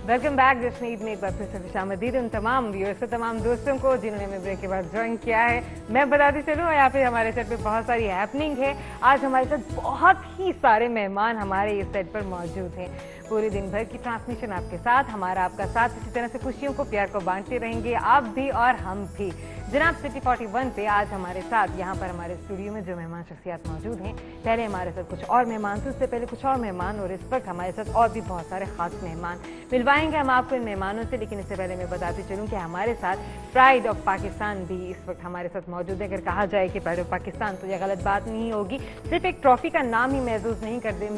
Welcome back जश्नीद में एक बार फिर से खुशामदीद उन तमाम व्यूअर्स को, तमाम दोस्तों को जिन्होंने हमें ब्रेक के बाद ज्वाइन किया है। मैं बताती चलूँ, यहाँ पे हमारे सेट पे बहुत सारी हैपनिंग है। आज हमारे साथ बहुत ही सारे मेहमान हमारे इस सेट पर मौजूद हैं। पूरे दिन भर की ट्रांसमिशन आपके साथ, हमारा आपका साथ, इसी तरह से खुशियों को प्यार को बांटते रहेंगे, आप भी और हम भी। जनाब सिटी 41 पे आज हमारे साथ यहाँ पर हमारे स्टूडियो में जो मेहमान शख्सियात मौजूद हैं, पहले हमारे साथ कुछ और मेहमान थे, उससे पहले कुछ और मेहमान, और इस वक्त हमारे साथ और भी बहुत सारे खास मेहमान मिलवाएंगे हम आपको इन मेहमानों से। लेकिन इससे पहले मैं बताती चलूँ कि हमारे साथ प्राइड ऑफ पाकिस्तान भी इस वक्त हमारे साथ मौजूद है। अगर कहा जाए कि प्राइड ऑफ पाकिस्तान तो यह गलत बात नहीं होगी, सिर्फ एक ट्रॉफी का नाम ही महसूस नहीं कर दे,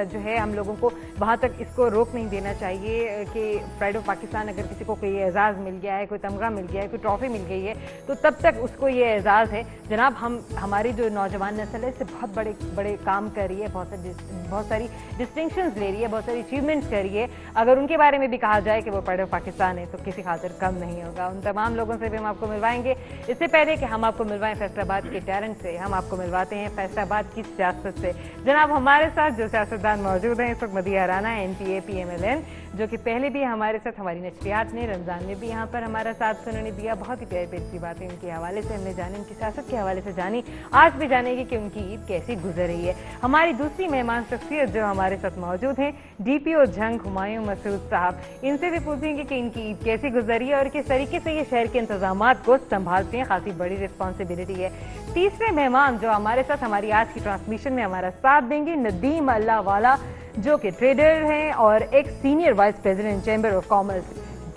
जो है हम लोगों को वहाँ तक इसको रोक नहीं देना चाहिए कि प्राइड ऑफ पाकिस्तान अगर किसी को कोई एजाज़ मिल गया है, कोई तमगा मिल गया है, कोई ट्रॉफी मिल गई है, तो तब तक उसको ये एजाज़ है। जनाब हमारी जो नौजवान नस्ल है इससे बहुत बड़े बड़े काम कर रही है, बहुत सारी डिस्टिंक्शंस ले रही है, बहुत सारी अचीवमेंट्स कर रही है। अगर उनके बारे में भी कहा जाए कि वो प्राइड ऑफ पाकिस्तान है तो किसी खातिर कम नहीं होगा। उन तमाम लोगों से भी हम आपको मिलवाएंगे। इससे पहले कि हम आपको मिलवाएं फैसलाबाद के टैलेंट से, हम आपको मिलवाते हैं फैसलाबाद की सियासत से। जनाब हमारे साथ जो सियासतदान मौजूद हैं इस वक्त मदिया राना NPA PMLN, जो कि पहले भी हमारे साथ हमारी नशरियात ने, रमज़ान में भी यहाँ पर हमारा साथ उन्होंने दिया। बहुत ही प्यारी प्यारी सी बातें उनके हवाले से हमने जानी, उनकी सियासत के हवाले से जानी। आज भी जानेंगे कि उनकी ईद कैसी गुजर रही है। हमारी दूसरी मेहमान शख्सियत जो हमारे साथ मौजूद हैं, DPO झंग हुमायूं मसूद साहब। इनसे भी पूछेंगे कि इनकी ईद कैसी गुजरी है और किस तरीके से ये शहर के इंतजामात को संभालते हैं। खासी बड़ी रिस्पॉन्सिबिलिटी है। तीसरे मेहमान जो हमारे साथ हमारी आज की ट्रांसमिशन में हमारा साथ देंगे, नदीम अल्लाहवाला, जो कि ट्रेडर हैं और एक senior vice president chamber of commerce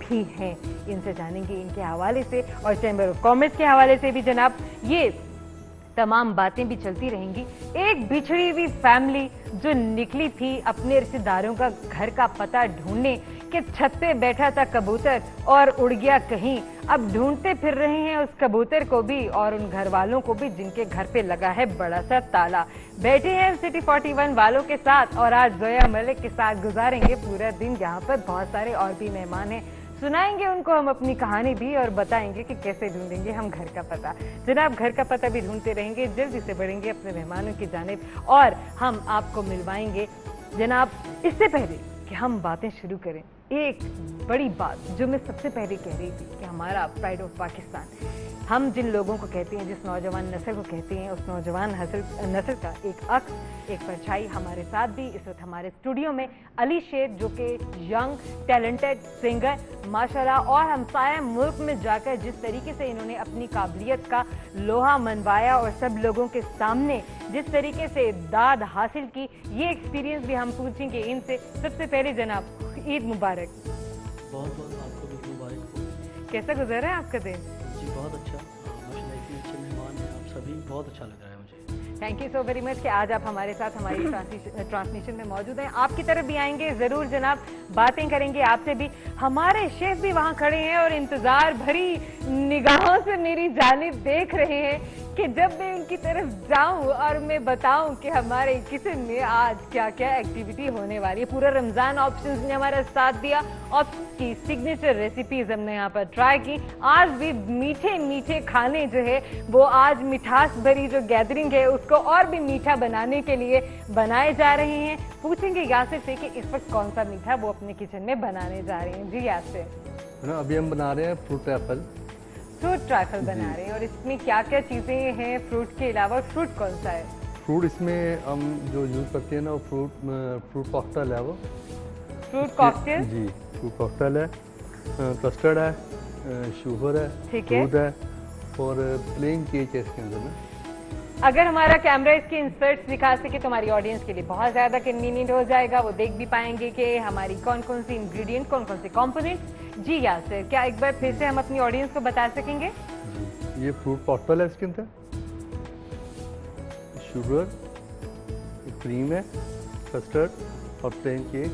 भी हैं। इनसे जानेंगे इनके हवाले से और चैम्बर ऑफ कॉमर्स के हवाले से भी। जनाब ये तमाम बातें भी चलती रहेंगी। एक बिछड़ी हुई फैमिली जो निकली थी अपने रिश्तेदारों का घर का पता ढूंढने, कि छत पे बैठा था कबूतर और उड़ गया कहीं। अब ढूंढते फिर रहे हैं उस कबूतर को भी और उन घर वालों को भी जिनके घर पे लगा है बड़ा सा ताला। बैठे हैं सिटी 41 वालों के साथ और आज जोया मलिक के साथ गुजारेंगे पूरा दिन। यहाँ पर बहुत सारे और भी मेहमान हैं, सुनाएंगे उनको हम अपनी कहानी भी और बताएंगे कि कैसे ढूंढेंगे हम घर का पता। जनाब घर का पता भी ढूंढते रहेंगे, जल्दी से बढ़ेंगे अपने मेहमानों की जानिब और हम आपको मिलवाएंगे। जनाब इससे पहले कि हम बातें शुरू करें, एक बड़ी बात जो मैं सबसे पहले कह रही थी कि हमारा प्राइड ऑफ पाकिस्तान, हम जिन लोगों को कहते हैं, जिस नौजवान नस्ल को कहते हैं, उस नौजवान नस्ल का एक अक्स, एक परछाई हमारे साथ भी इस वक्त हमारे स्टूडियो में अली शेर, जो कि यंग टैलेंटेड सिंगर माशाल्लाह, और हमसाया मुल्क में जाकर जिस तरीके से इन्होंने अपनी काबिलियत का लोहा मनवाया और सब लोगों के सामने जिस तरीके से दाद हासिल की, ये एक्सपीरियंस भी हम पूछेंगे इनसे। सबसे पहले जनाब ईद मुबारक। बहुत बहुत आपको भी मुबारक हो। कैसा गुजरा है आपका दिन? जी बहुत अच्छा, माशाल्लाह इतने अच्छे मेहमान हैं आप सभी, बहुत अच्छा लग रहा है मुझे। Thank you so very much कि आज आप हमारे साथ हमारी ट्रांसमिशन में मौजूद हैं। आपकी तरफ भी आएंगे ज़रूर जनाब, बातें करेंगे आपसे भी। हमारे शेफ भी वहाँ खड़े हैं और इंतज़ार भरी निगाहों से मेरी जानिब देख रहे हैं कि जब मैं उनकी तरफ जाऊं और मैं बताऊं कि हमारे किचन में आज क्या क्या एक्टिविटी होने वाली है। पूरा रमज़ान ऑप्शंस ने हमारा साथ दिया, ऑप्शंस की सिग्नेचर रेसिपीज हमने यहाँ पर ट्राई की। आज भी मीठे मीठे खाने जो है वो आज मिठास भरी जो गैदरिंग है उसको और भी मीठा बनाने के लिए बनाए जा रहे हैं। पूछेंगे यासिर से कि इस वक्त कौन सा मीठा वो अपने किचन में बनाने जा रहे हैं। जी यासिर। अभी हम बना रहे हैं फ्रूट ट्रैफल। फ्रूट ट्रैफल बना रहे हैं और इसमें क्या क्या चीज़ें हैं फ्रूट के अलावा? फ्रूट कौन सा है? फ्रूट इसमें हम जो यूज़ करते हैं ना वो फ्रूट कॉकटेल है। वो फ्रूट कॉकटेल? जी फ्रूट कॉकटेल है, कस्टर्ड है, शुगर है, ठीक है, दूध है और प्लेन केक है इसके अंदर ना। अगर हमारा कैमरा इसके इंसर्ट्स दिखा सके तो हमारी ऑडियंस के लिए बहुत ज़्यादा कन्वीनियंट हो जाएगा, वो देख भी पाएंगे कि हमारी कौन कौन सी इंग्रेडिएंट, कौन कौन से कंपोनेंट्स। जी यासिर, क्या एक बार फिर से हम अपनी ऑडियंस को बता सकेंगे? जी ये फ्रूट कॉकटेल है, इसके अंदर शुगर, क्रीम है, कस्टर्ड और प्लेन केक,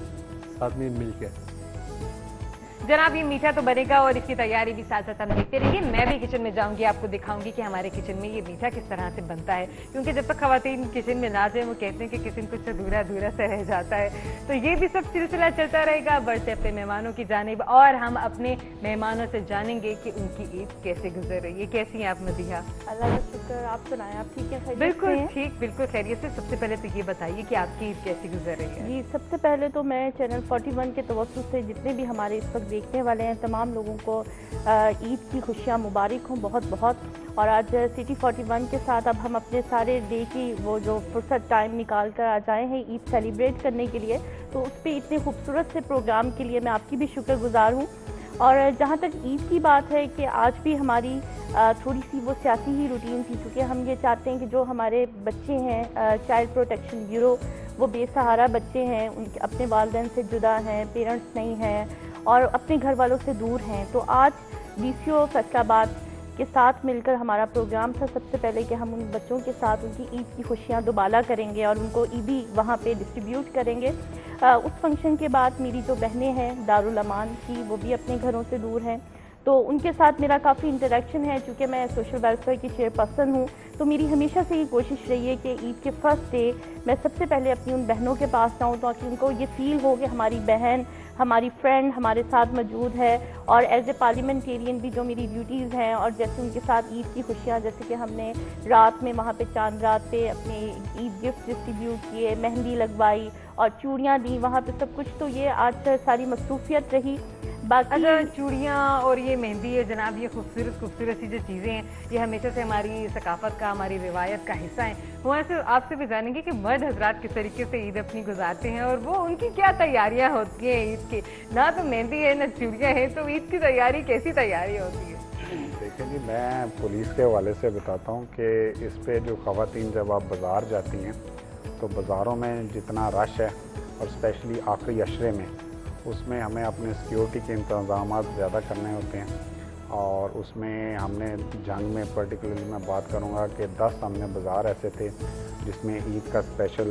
साथ में मिल्क है। जनाब ये मीठा तो बनेगा और इसकी तैयारी भी साथ साथ हम देखते रहिए। मैं भी किचन में जाऊंगी, आपको दिखाऊंगी कि हमारे किचन में ये मीठा किस तरह से बनता है, क्योंकि जब तक खवातीन किचन में ना जाए वो कहते हैं कि किचन कुछ अधूरा अधूरा सा रह जाता है। तो ये भी सब सिलसिला चलता रहेगा, बढ़ते अपने मेहमानों की जानिब, और हम अपने मेहमानों से जानेंगे कि उनकी ईद कैसे गुजर रही है। कैसी हैं आप मदीहा? अल्लाह का शुक्र, आप सुनाएं, आप ठीक है? बिल्कुल ठीक, बिल्कुल खैरियत से। सबसे पहले तो ये बताइए कि आपकी ईद कैसी गुजर रही है? जी, सबसे पहले तो मैं चैनल 41 के तवज्जुह से जितने भी हमारे इस वक्त देखने वाले हैं तमाम लोगों को ईद की खुशियाँ मुबारक हों बहुत बहुत। और आज सिटी 41 के साथ अब हम अपने सारे डे की वो जो फुर्सत टाइम निकाल कर आ जाए हैं ईद सेलिब्रेट करने के लिए, तो उस पर इतने खूबसूरत से प्रोग्राम के लिए मैं आपकी भी शुक्रगुजार हूँ। और जहाँ तक ईद की बात है कि आज भी हमारी थोड़ी सी वो सियासी ही रूटीन थी, क्योंकि हम ये चाहते हैं कि जो हमारे बच्चे हैं चाइल्ड प्रोटेक्शन ब्यूरो, वो बेसहारा बच्चे हैं, उनके अपने वालिदैन से जुदा हैं, पेरेंट्स नहीं हैं और अपने घर वालों से दूर हैं। तो आज DCO फैसलाबाद के साथ मिलकर हमारा प्रोग्राम था सबसे पहले कि हम उन बच्चों के साथ उनकी ईद की खुशियाँ दुबाला करेंगे और उनको ईदी वहाँ पे डिस्ट्रीब्यूट करेंगे। उस फंक्शन के बाद मेरी जो बहनें हैं दारुल अमान की, वो भी अपने घरों से दूर हैं, तो उनके साथ मेरा काफ़ी इंटरेक्शन है। चूँकि मैं सोशल वेलफेयर की चेयरपर्सन हूँ, तो मेरी हमेशा से ये कोशिश रही है कि ईद के फर्स्ट डे मैं सबसे पहले अपनी उन बहनों के पास जाऊँ, ताकि उनको ये फील हो कि हमारी बहन, हमारी फ्रेंड हमारे साथ मौजूद है। और एज ए पार्लियामेंटेरियन भी जो मेरी ड्यूटीज़ हैं, और जैसे उनके साथ ईद की खुशियाँ, जैसे कि हमने रात में वहाँ पे चांद रात पे अपने ईद गिफ्ट डिस्ट्रीब्यूट किए, मेहंदी लगवाई और चूड़ियाँ दी वहाँ पे सब कुछ, तो ये आज सारी मसरूफियत रही। बाकी अच्छा, चूड़ियाँ और ये मेहंदी है जनाब, ये खूबसूरत खूबसूरत सी जो चीज़ें हैं, ये हमेशा से हमारी सकाफत का, हमारी रिवायत का हिस्सा हैं। वो ऐसे आपसे भी जानेंगे कि मर्द हजरात किस तरीके से ईद अपनी गुजारते हैं और वो उनकी क्या तैयारियाँ होती हैं ईद की। ना तो मेहंदी है ना चूड़ियाँ हैं, तो ईद की तैयारी कैसी तैयारी होती है? देखिए जी, मैं पुलिस के हवाले से बताता हूँ कि इस पे जो ख़वातीन जब आप बाज़ार जाती हैं तो बाज़ारों में जितना रश है और स्पेशली आखिरी अशरे में, उसमें हमें अपने सिक्योरिटी के इंतज़ाम ज़्यादा करने होते हैं। और उसमें हमने जंग में पर्टिकुलरली मैं बात करूँगा कि 10 हमने बाज़ार ऐसे थे जिसमें ईद का स्पेशल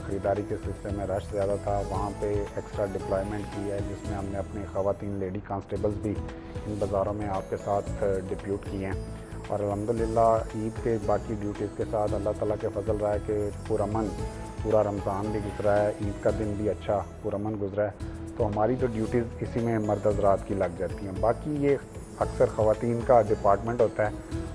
ख़रीदारी के सिलसिले में रश ज़्यादा था, वहाँ पे एक्स्ट्रा डिप्लॉयमेंट की है, जिसमें हमने अपनी ख़वातीन लेडी कांस्टेबल्स भी इन बाज़ारों में आपके साथ डिप्यूट किए हैं। और अल्हम्दुलिल्लाह ईद के बाकी ड्यूटीज़ के साथ अल्लाह ताला के फजल रहा है कि पूरा रमज़ान भी गुजरा है, ईद का दिन भी अच्छा पुरअमन गुजरा है। तो हमारी जो ड्यूटीज़ इसी में मर्द हज़रात की लग जाती हैं। बाकी ये अक्सर ख़वातीन का डिपार्टमेंट होता है,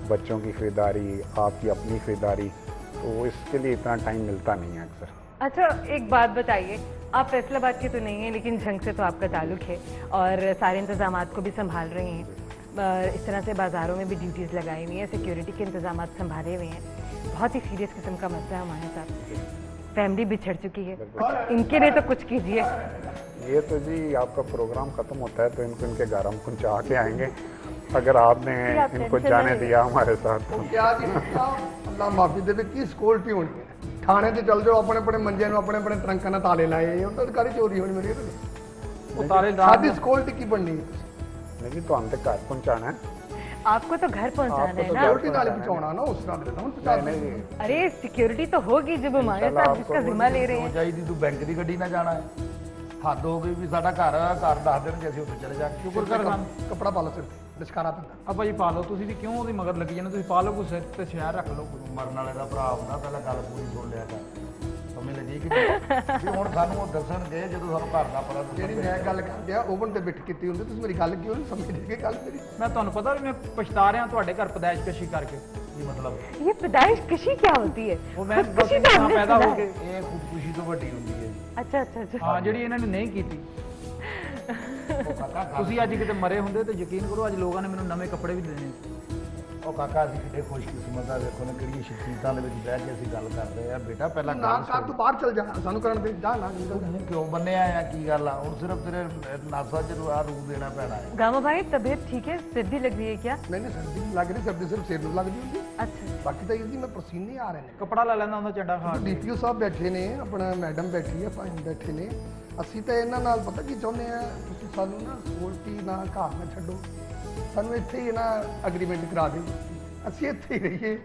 बच्चों की ख़रीदारी, आपकी अपनी ख़रीदारी, तो इसके लिए इतना टाइम मिलता नहीं है अक्सर। अच्छा, एक बात बताइए, आप फैसलाबाद के तो नहीं हैं, लेकिन जंग से तो आपका ताल्लुक़ है और सारे इंतज़ामात को भी संभाल रही हैं। इस तरह से बाज़ारों में भी ड्यूटीज़ लगाई हुई हैं, सिक्योरिटी के इंतज़ाम संभाले हुए हैं। बहुत ही सीरियस किस्म का मसला है हमारे साथ, फैमिली बिछड़ चुकी है, इनके लिए तो कुछ कीजिए। ये तो जी आपका प्रोग्राम ख़त्म होता है तो इनको इनके घर हम पहुँचा के आएंगे, अगर आपने इनको जाने दिया हमारे साथ। क्या जी, अल्लाह माफी दे, की सिक्योरिटी होनी है? थाने से चल जाओ, अपने अपने मंजे अपने अपने ट्रंकां नाल ताले लाए, तो अधिकारी चोरी होनी मेरी साडी सिक्योरिटी की बननी है? नहीं तो हम तो घर पहुँचाना है, आपको तो घर पहुंचाना है ना, सिक्योरिटी नाल पहुंचाना ना, उस नाल देता हूं पहुंचा नहीं अरे सिक्योरिटी तो होगी जब हमारे साथ जिसका जिम्मा ले रहे हैं। ਚਾਹੀਦੀ ਤੂੰ ਬੈਂਕ ਦੀ ਗੱਡੀ ਨਾਲ ਜਾਣਾ ਹੈ, ਹੱਦ ਹੋ ਗਈ ਵੀ ਸਾਡਾ ਘਰ ਦੱਸ ਦੇਣ ਕਿ ਅਸੀਂ ਉੱਥੇ ਚਲੇ ਜਾ। ਸ਼ੁਕਰ ਕਰ ਸਾਨੂੰ कपड़ा पा लो सिर ते, लिशकारा पैंदा। ਆ ਭਾਜੀ ਪਾ ਲਓ, ਤੁਸੀਂ ਵੀ ਕਿਉਂ ਉਹਦੀ ਮਗਰ ਲੱਗੀ ਜਾਂਦੇ? ਤੁਸੀਂ ਪਾ ਲਓ ਕੋਈ ਸਿਰ ਤੇ ਸ਼ਹਿਰ ਰੱਖ ਲਓ ਕੋਈ। ਮਰਨ ਵਾਲੇ ਦਾ ਭਰਾ ਹੁੰਦਾ, ਪਹਿਲਾਂ ਗੱਲ ਪੂਰੀ ਸੁਣ ਲਿਆ ਕਰ, ਸਮਝ ਲੱਗੀ ਕਿ ਵੀ ਹੁਣ ਸਾਨੂੰ ਉਹ ਦੱਸਣਗੇ ਜਦੋਂ ਸਾਨੂੰ ਘਰ ਦਾ ਪਤਾ ਜਿਹੜੀ ਦੱਸਣਗੇ। मैं गल कर दिया ओवन ते बिठ कीती हुंदी, तुसीं मेरी गल क्यों नहीं समझदे? गल मेरी ਮੈਂ ਤੁਹਾਨੂੰ ਪਤਾ ਵੀ ਮੈਂ ਪਛਤਾ ਰਿਹਾ ਤੁਹਾਡੇ ਘਰ ਪਦਾਇਸ਼ ਕਸ਼ੀ ਕਰਕੇ। ਕੀ ਮਤਲਬ? ये पैदाइश कशी क्या होती है? ਉਹ ਮੈਂ खुदकुशी ਬਸ तो यहाँ हमने पैदा सुना हो है। के ਇਹ ਖੁਦਕੁਸ਼ੀ ਤੋਂ ਵੱਡੀ ਹੁੰਦੀ ਹੈ ਜੀ। अच्छा अच्छा अच्छा, ਹਾਂ ਜਿਹੜੀ ਇਹਨਾਂ ਨੇ ਨਹੀਂ ਕੀਤੀ। ਉਹ ਕਾਕਾ ਤੁਸੀਂ ਅੱਜ ਕਿਤੇ ਮਰੇ ਹੁੰਦੇ ਤੇ ਯਕੀਨ ਕਰੋ ਅੱਜ ਲੋਕਾਂ ਨੇ ਮੈਨੂੰ ਨਵੇਂ ਕੱਪੜੇ ਵੀ ਦੇਣੇ ਸੀ। ਉਹ ਕਾਕਾ ਅਸੀਂ ਕਿੱਡੇ ਖੁਸ਼ਕਿਸਮਤ ਆ, ਵੇਖੋ ਨਾ ਕਿਹੜੀਆਂ ਸ਼ਖਸੀਅਤਾਂ ਦੇ ਵਿੱਚ ਬਹਿ ਕੇ ਅਸੀਂ ਗੱਲ ਕਰਦੇ ਆ। ਬੇਟਾ ਪਹਿਲਾਂ ना ਗੱਲ कर, तू बाहर चल जा, सानू करन दे, जा ना निकल जा। ਤੂੰ ਕਿਉਂ ਬੰਨਿਆ ਆ, ਕੀ ਗੱਲ ਆ? ਹੁਣ ਸਿਰਫ ਤੇਰੇ ਨਾਸਾ ਚ ਆ ਰੂਪ ਦੇਣਾ ਪੈਣਾ ਹੈ। गामा भाई तबीयत ठीक है? सिद्धि लग रही है क्या? मैंने सर्दी नहीं लग रही, सर्दी सिर्फ सिर ਨੂੰ लगदी ਹੁੰਦੀ, अच्छा, ਬਾਕੀ ਤਾਂ ਇਹਦੀ ਮੈਂ ਪਸੀਨੇ ਆ ਰਹੇ ਨੇ। ਕੱਪੜਾ ਲੈ ਲੈਂਦਾ ਹੁੰਦਾ ਚੱਡਾ ਖਾ ਕੇ। ਡੀਪੀਓ ਸਾਹਿਬ ਬੈਠੇ ਨੇ, ਆਪਣਾ ਮੈਡਮ ਬੈਠੀ ਹੈ, ਭਾਈ ਬੈਠੇ ਨੇ। ਅਸੀਂ ਤਾਂ ਇਹਨਾਂ ਨਾਲ ਪਤਾ ਕੀ ਚਾਹੁੰਦੇ ਆ, ਤੁਸੀਂ ਸਾਨੂੰ ਨਾ ਸਕਿਉਰਟੀ ਨਾ ਘਰ ਨਾ ਛੱਡੋ, ਸਾਨੂੰ ਇੱਥੇ ਹੀ ਨਾ ਐਗਰੀਮੈਂਟ ਕਰਾ ਦਿਓ, ਅਸੀਂ ਇੱਥੇ ਹੀ ਰਹੀਏ।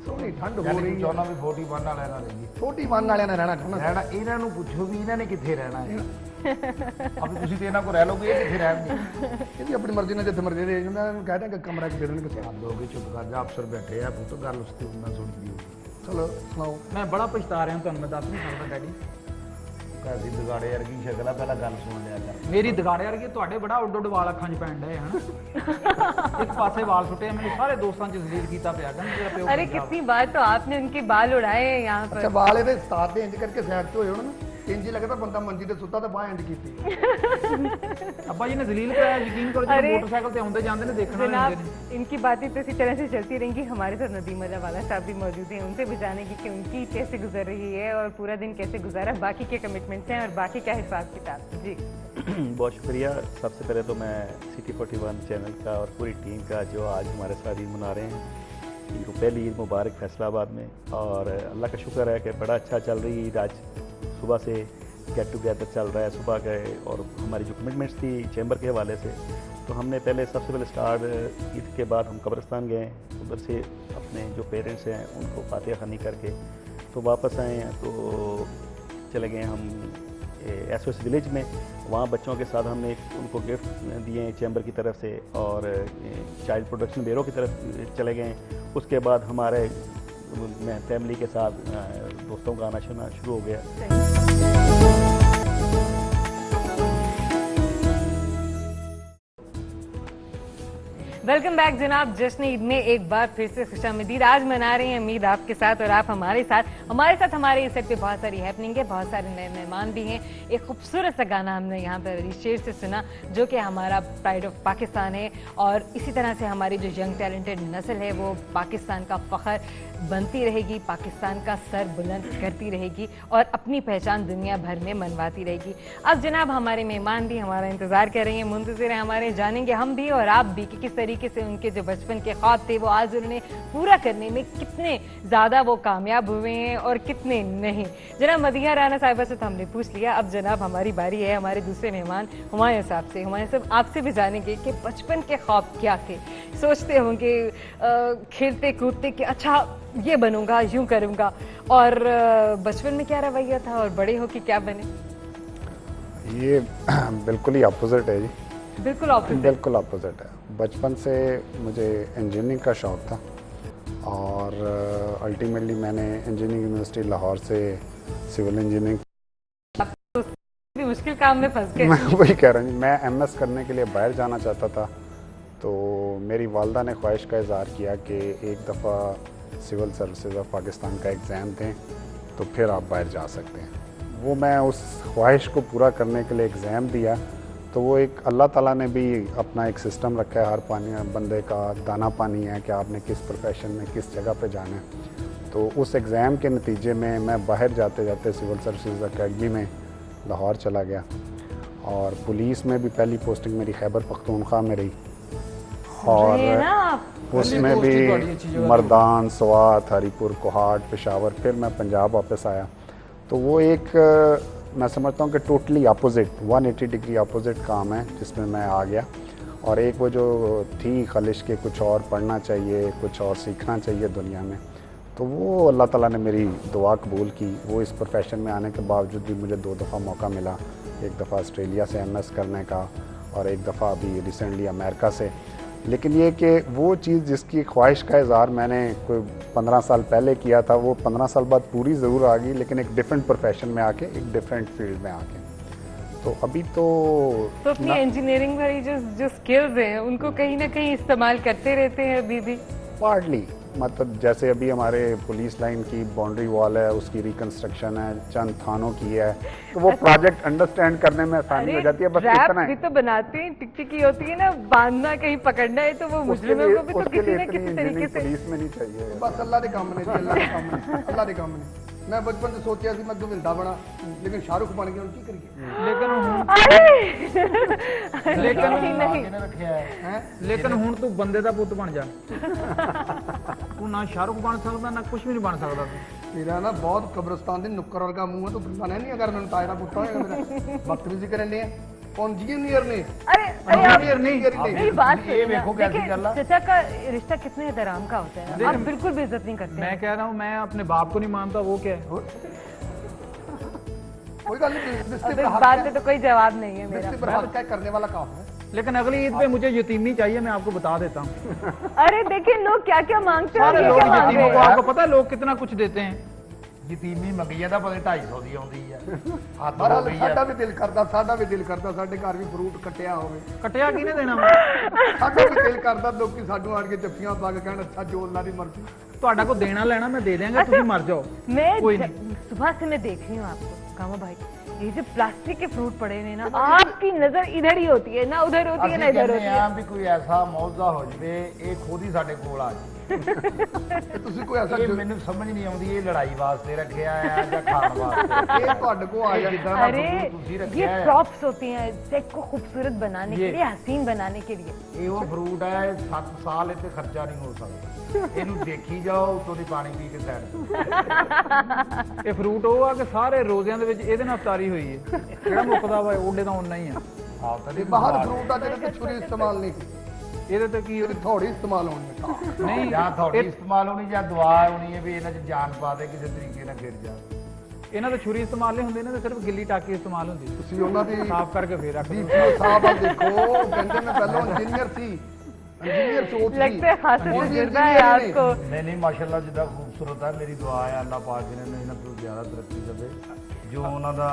ਸੋਹਣੀ ਠੰਡ ਹੋ ਯਾਨੀ ਰਹੀ ਕਿ ਹੈ, ਚਾਹੁੰਦਾ ਵੀ 41 ਵਾਲਿਆਂ ਨਾਲ ਰਹੀਏ। ਛੋਟੀ ਵਨ ਵਾਲਿਆਂ ਨਾਲ ਰਹਿਣਾ ਚਾਹੁੰਦਾ। ਰਹਿਣਾ ਇਹਨਾਂ ਨੂੰ ਪੁੱਛੋ ਵੀ ਇਹਨਾਂ ਨੇ ਕਿੱਥੇ ਰਹਿਣਾ ਹੈ। ਅਬ ਤੁਸੀਂ ਤੇ ਇਹਨਾਂ ਕੋ ਰਹਿ ਲੋਗੇ ਇਹ ਕਿੱਥੇ ਰਹਿਣਗੇ ਇਹਦੀ ਆਪਣੀ ਮਰਜ਼ੀ ਨਾਲ ਜਿੱਥੇ ਮਰਜ਼ੀ ਦੇ ਜਾਂਦਾ ਇਹਨੂੰ ਕਹਿ ਦਿਆਂਗੇ ਕਮਰਾ ਚ ਦੇ ਦੇਣਗੇ ਤੁਸੀਂ। ਆਪ ਲੋਗੇ ਚੁੱਪ ਕਰ ਜਾ ਅਫਸਰ ਬੈਠੇ ਆ ਪੁੱਤ ਗੱਲ ਉਸ ਤੇ ਉਹਨਾਂ ਸੁਣਦੀ ਹੋਊਗੀ ਚਲੋ ਸੁਣਾਓ। ਮੈਂ ਬੜਾ ਪਛਤਾ ਰਿਹਾ ਤੁਹਾਨੂੰ ਮੈਂ ਦੱਸ ਨਹੀਂ ਸਕਦਾ ਡੈਡੀ। ਕੈਸੀ ਦਗਾੜੇ ਵਰਗੀ ਸ਼ਕਲ ਆ ਪਹਿਲਾਂ ਗੱਲ ਸੁਣ ਲਿਆ ਕਰ ਮੇਰੀ ਦਿਗਾੜੇ ਵਰਗੇ ਤੁਹਾਡੇ ਬੜਾ ਉੱਡ ਉੱਡ ਵਾਲ ਅੱਖਾਂ 'ਚ ਪੈਣ ਡਏ ਹਨ। ਇੱਕ ਪਾਸੇ ਵਾਲ ਸੁੱਟੇ ਮੈਨੂੰ ਸਾਰੇ ਦੋਸਤਾਂ 'ਚ ਜ਼ਲੀਲ ਕੀਤਾ ਪਿਆ ਕਹਿੰਦੇ ਤੇਰਾ ਪਿਓ अरे ਪੰਜਾਬ। कितनी बार तो आपने उनके बाल उड़ाए हैं यहाँ पर। ਅੱਛਾ ਵਾਲ ਇਹਦੇ ਸਤਾਰ ਤੇ ਇੰਜ ਕਰਕੇ ਸਾਈਡ ਤੇ ਹੋਏ ਹੋਣ ਨਾ ਇੰਜ ਹੀ ਲੱਗਦਾ ਬੰਦਾ ਮੰਜੀ ਤੇ ਸੁੱਤਾ ਤੇ ਬਾਹ ਇੰਜ ਕੀਤੀ। ਅੱਬਾ ਜੀ ਨੇ ਜ਼ਲੀਲ ਕਰਾਇਆ ਯਕੀਨ ਕਰੋ ਜਦੋਂ अरे ਮੋਟਰਸਾਈਕਲ ਤੇ ਆਉਂਦੇ ਜਾਂਦੇ ਨੇ ਦੇਖਣ ਵਾਲੇ ਹੁੰਦੇ जनाब ਨੇ। इनकी बातें तो इसी तरह से चलती रहेंगी। हमारे साथ नदीम वाला साहब भी मौजूद हैं, उनसे भी जानेंगे कि उनकी कैसे गुजर रही है और पूरा दिन कैसे गुजारा, बाकी के कमिटमेंट्स हैं और बाकी क्या हिसाब किताब। जी बहुत शुक्रिया। सबसे पहले तो मैं सिटी 41 चैनल का और पूरी टीम का जो आज हमारे साथ ईद मना रहे हैं, इनको पहली ईद मुबारक फैसलाबाद में। और अल्लाह का शुक्र है कि बड़ा अच्छा चल रही ईद। आज सुबह से गेट टुगेदर चल रहा है, सुबह गए और हमारी जो कमिटमेंट्स थी चैम्बर के हवाले से, तो हमने सबसे पहले स्टार्ट ईद के बाद हम कब्रिस्तान गए, उधर से अपने जो पेरेंट्स हैं उनको फातिहा खानी करके तो वापस आए हैं। तो चले गए हम SOS विलेज में, वहाँ बच्चों के साथ हमने उनको गिफ्ट दिए हैं चैम्बर की तरफ से और चाइल्ड प्रोटेक्शन ब्यूरो की तरफ चले गए। उसके बाद हमारे मैं फैमिली के साथ दोस्तों का आना शुरू हो गया। वेलकम बैक जनाब। जश्न ईद में एक बार फिर से खुशामदीद आज मना रहे हैं ईद आपके साथ और आप हमारे साथ हमारे इस सेट पे बहुत सारी हैपनिंग है, बहुत सारे नए मेहमान भी हैं। एक खूबसूरत सा गाना हमने यहाँ पर अली शेर से सुना जो कि हमारा प्राइड ऑफ पाकिस्तान है और इसी तरह से हमारी जो यंग टैलेंटेड नस्ल है वो पाकिस्तान का फ़ख्र बनती रहेगी, पाकिस्तान का सर बुलंद करती रहेगी और अपनी पहचान दुनिया भर में मनवाती रहेगी। अब जनाब हमारे मेहमान भी हमारा इंतज़ार कर रहे हैं, मुंतज़िर हैं हमारे, जानेंगे हम भी और आप भी कि किस तरीके से उनके जो बचपन के ख्वाब थे वो आज उन्होंने पूरा करने में कितने ज़्यादा वो कामयाब हुए हैं और कितने नहीं। जनाब मदीहा राना साहिबा से तो हमने पूछ लिया, अब जनाब हमारी बारी है हमारे दूसरे मेहमान हुमायूं साहब से। हुमायूं साहब आपसे भी जानेंगे कि बचपन के ख्वाब क्या थे। सोचते होंगे खेलते कूदते कि अच्छा ये बनूंगा, यूं करूंगा, और बचपन में क्या रवैया था और बड़े हो कि क्या बने? ये बिल्कुल ही अपोजिट है जी। बिल्कुल ऑपोजिट। बिल्कुल अपोजिट है। बचपन से मुझे इंजीनियरिंग का शौक़ था और अल्टीमेटली मैंने इंजीनियरिंग यूनिवर्सिटी लाहौर से सिविल इंजीनियरिंग भी मुश्किल काम में फंस गए। मैं वही कह रहा हूँ, मैं MS करने के लिए बाहर जाना चाहता था तो मेरी वालदा ने ख्वाहिश का इज़हार किया कि एक दफ़ा सिविल सर्विसेज ऑफ पाकिस्तान का एग्ज़ाम दें तो फिर आप बाहर जा सकते हैं। वो मैं उस ख्वाहिश को पूरा करने के लिए एग्ज़ाम दिया तो वो एक अल्लाह ताला ने भी अपना एक सिस्टम रखा है, हर बंदे का दाना पानी है कि आपने किस प्रोफेशन में किस जगह पे जाना है। तो उस एग्ज़ाम के नतीजे में मैं बाहर जाते जाते सिविल सर्विसेज अकेडमी में लाहौर चला गया और पुलिस में भी पहली पोस्टिंग मेरी खैबर पख्तूनख्वा में रही और उसमें भी मर्दान, स्वात, हरीपुर, कोहाट, पेशावर, फिर मैं पंजाब वापस आया। तो वो एक मैं समझता हूँ कि टोटली अपोजिट 180 डिग्री अपोजिट काम है जिसमें मैं आ गया। और एक वो जो थी ख्वाहिश के कुछ और पढ़ना चाहिए, कुछ और सीखना चाहिए दुनिया में, तो वो अल्लाह ताला ने मेरी दुआ कबूल की। वो इस प्रोफेशन में आने के बावजूद भी मुझे 2 दफ़ा मौका मिला, एक दफ़ा ऑस्ट्रेलिया से MS करने का और एक दफ़ा अभी रिसेंटली अमेरिका से। लेकिन ये कि वो चीज़ जिसकी ख्वाहिश का इज़हार मैंने कोई 15 साल पहले किया था वो 15 साल बाद पूरी ज़रूर आ गई, लेकिन एक डिफरेंट प्रोफेशन में आके, एक डिफरेंट फील्ड में आके। तो अभी तो अपनी इंजीनियरिंग वाली जो स्किल्स हैं उनको कहीं ना कहीं इस्तेमाल करते रहते हैं अभी भी। पार्टली मतलब जैसे अभी हमारे पुलिस लाइन की बाउंड्री वॉल है, उसकी रिकंस्ट्रक्शन है, चंद थानों की है, तो वो प्रोजेक्ट अंडरस्टैंड करने में आसानी हो जाती है। बस इतना भी है। तो बनाते हैं, टिक होती है ना, बांधना कहीं पकड़ना है तो वो मुस्लिमों को भी तो किसी न किसी तरीके से पुलिस में नहीं चाहिए। बस अल्लाह के काम ने जी, अल्लाह के काम ने, अल्लाह के काम ने। मैं बचपन से सोचा सी मैं गोविंदा बना, लेकिन शाहरुख बन गया, की करिए। लेकिन हुण तू बंदे दा पुत बन जा। तू ना शाहरुख बन सकदा ना कुछ भी नहीं बन सकदा। तेरा ना बहुत कब्रिस्तान दी नुक्कर वर्गा मुंह है, तू बंदा नहीं अगर मैं तायरा पुत्ता होएगा मेरा बदतमीजी करने है कौन इंजीनियर ने। अरे इंजीनियर नहीं करी मेरी बात ये देखो कैसी गल है। चाचा का रिश्ता कितने एहतराम का होता है, आप बिल्कुल भी इज्जत नहीं करते। मैं कह रहा हूँ मैं अपने बाप को नहीं मानता, वो क्या है? कोई गल नहीं, रिश्ते अब पर इस हक बात है, पे तो कोई जवाब नहीं है मेरा। रिश्ते पर हक है, करने वाला काम है। लेकिन अगली ईद पे मुझे यतीमी चाहिए, मैं आपको बता देता हूँ। अरे देखिए लोग क्या क्या मांगते हैं और सारे ये लोग क्या मांग यतीमों रहे को, हैं। आपको पता है लोग कितना कुछ देते हैं। ਯਤੀਮੀ ਮੰਗੀ ਜਾਂਦਾ ਪਤਾ 250 ਦੀ ਆਉਂਦੀ ਆ ਹੱਦ ਹੋ ਮਹਾਰਾਜ ਗਈ ਸਾਡਾ ਆ ਵੀ ਦਿਲ ਕਰਦਾ, ਸਾਡਾ ਵੀ ਦਿਲ ਕਰਦਾ ਸਾਡੇ ਘਰ ਵੀ ਫਰੂਟ ਕੱਟਿਆ ਹੋਵੇ। ਕਟਿਆ ਕਿਹਨੇ ਦੇਣਾ ਵਾ? ਸਾਡਾ ਵੀ ਦਿਲ ਕਰਦਾ ਲੋਕੀ ਸਾਨੂੰ ਆਣ ਕੇ ਜੱਫੀਆਂ ਪਾ ਕੇ ਕਹਿਣ ਅੱਛਾ ਜੋ ਅੱਲਾ ਦੀ ਮਰਜ਼ੀ। ਤੁਹਾਡਾ को देना लेना मैं दे देंगे, ਤੁਸੀਂ मर जाओ। मैं कोई नहीं। सुबह से मैं देख रही हूँ आपको कामा भाई, ये जो प्लास्टिक के फ्रूट पड़े हुए हैं ना, आपकी नजर इधर ही होती है ना, उधर होती है ना ਅਸੀਂ इधर ਕਹਿੰਦੇ होती ਆ है। ਵੀ ਕੋਈ ਐਸਾ ਮੌਜਾ ਹੋ ਜਵੇ ਇਹ ਖੁਦ ਹੀ ਸਾਡੇ ਕੋਲ ਆ ਜਾਵੇ। ਤੇ ਤੁਸੀਂ ਕੋਈ ਐਸਾ ਇਹ ਮੈਨੂੰ ਸਮਝ ਨਹੀਂ ਆਉਂਦੀ ਇਹ ਲੜਾਈ ਵਾਸਤੇ ਰੱਖਿਆ ਆ ਜਾਂ ਖਾਣ ਵਾਸਤੇ। ਇਹ ਤੁਹਾਡੇ ਕੋਲ ਆ ਜਾ ਜਿੱਦਾਂ ਦਾ अरे fruit ਤੁਸੀਂ ये ਰੱਖਿਆ ਆ प्रॉप्स होती हैं सेट को खूबसूरत बनाने के ये- लिए, हसीन बनाने के लिए। ਇਹ ਉਹ ਫਰੂਟ ਹੈ 7 ਸਾਲ ਇੱਥੇ ਖਰਚਾ ਨਹੀਂ ਹੋ ਸਕਦਾ। ਇਹਨੂੰ ਦੇਖੀ ਜਾਓ ਉਤੋਂ ਦੀ ਪਾਣੀ ਪੀ ਕੇ ਸਾਈਡ ਤੇ। ਇਹ ਫਰੂਟ ਉਹ ਆ ਕਿ ਸਾਰੇ ਰੋਜ਼ਿਆਂ ਦੇ ਵਿੱਚ ਇਹਦੇ ਨਾਲ ਅਫਤਾਰੀ ਹੋਈ ਹੈ। ਜਿਹੜਾ ਮੁੱਕਦਾ ਵਾ ਉਹਦੇ ਤਾਂ ਉਨਾ ਹੀ ਆ। ਆਹ ਤਾਂ ਤੇ ਬਾਹਰ ਫਰੂਟ ਆ ਜਿਹੜੇ ਤੇ ਛੁਰੀ ਇਸਤੇਮਾਲ ਨਹੀਂ ਕੀਤੀ, ਇਹਦੇ ਤੇ ਕੀ ਇਹਦੀ ਥੋੜੀ ਇਸਤੇਮਾਲ ਹੋਣੀ ਹੈ। ਨਹੀਂ ਜਾਂ ਤੁਹਾਡੀ ਇਸਤੇਮਾਲ ਹੋਣੀ ਜਾਂ ਦੁਆ ਹੋਣੀ ਹੈ ਵੀ ਇਹਨਾਂ 'ਚ ਜਾਨ ਪਾ ਦੇ ਕਿਸੇ ਤਰੀਕੇ ਨਾਲ ਗਿਰ ਜਾ। ਇਹਨਾਂ ਦੇ ਛੁਰੀ ਇਸਤੇਮਾਲ ਨਹੀਂ ਹੁੰਦੇ, ਇਹਨਾਂ ਦੇ ਸਿਰਫ ਗਿੱਲੀ ਟਾਕੀ ਇਸਤੇਮਾਲ ਹੁੰਦੀ। ਤੁਸੀਂ ਉਹਨਾਂ ਦੀ ਸਾਫ਼ ਕਰਕੇ ਫੇਰ ਰੱਖ ਦਿਓ। ਡੀਪੀਓ ਸਾਹਿਬ ਵੱਲ ਦੇਖੋ, ਉਹ ਕਹਿੰਦੇ ਮੈਂ ਪਹਿਲਾਂ ਇੰਜੀਨੀਅਰ ਸੀ, ਇੰਜੀਨੀਅਰ ਸੋਚ ਸੀ। लगता है खासा ਹੁਣ ਵੀ तजुर्बा है engineer ने। आपको। ਨਹੀਂ ਨਹੀਂ ਮਾਸ਼ਾਅੱਲਾ ਜਿੱਦਾਂ ਖੂਬਸੂਰਤ ਹੈ ਮੇਰੀ ਦੁਆ ਹੈ ਅੱਲਾਹ ਪਾਕ ਨੇ ਇਹਨਾਂ ਤੋਂ ਜ਼ਿਆਦਾ ਤਰੱਕੀ ਦੇਵੇ ਜੋ ਉਹਨਾਂ ਦਾ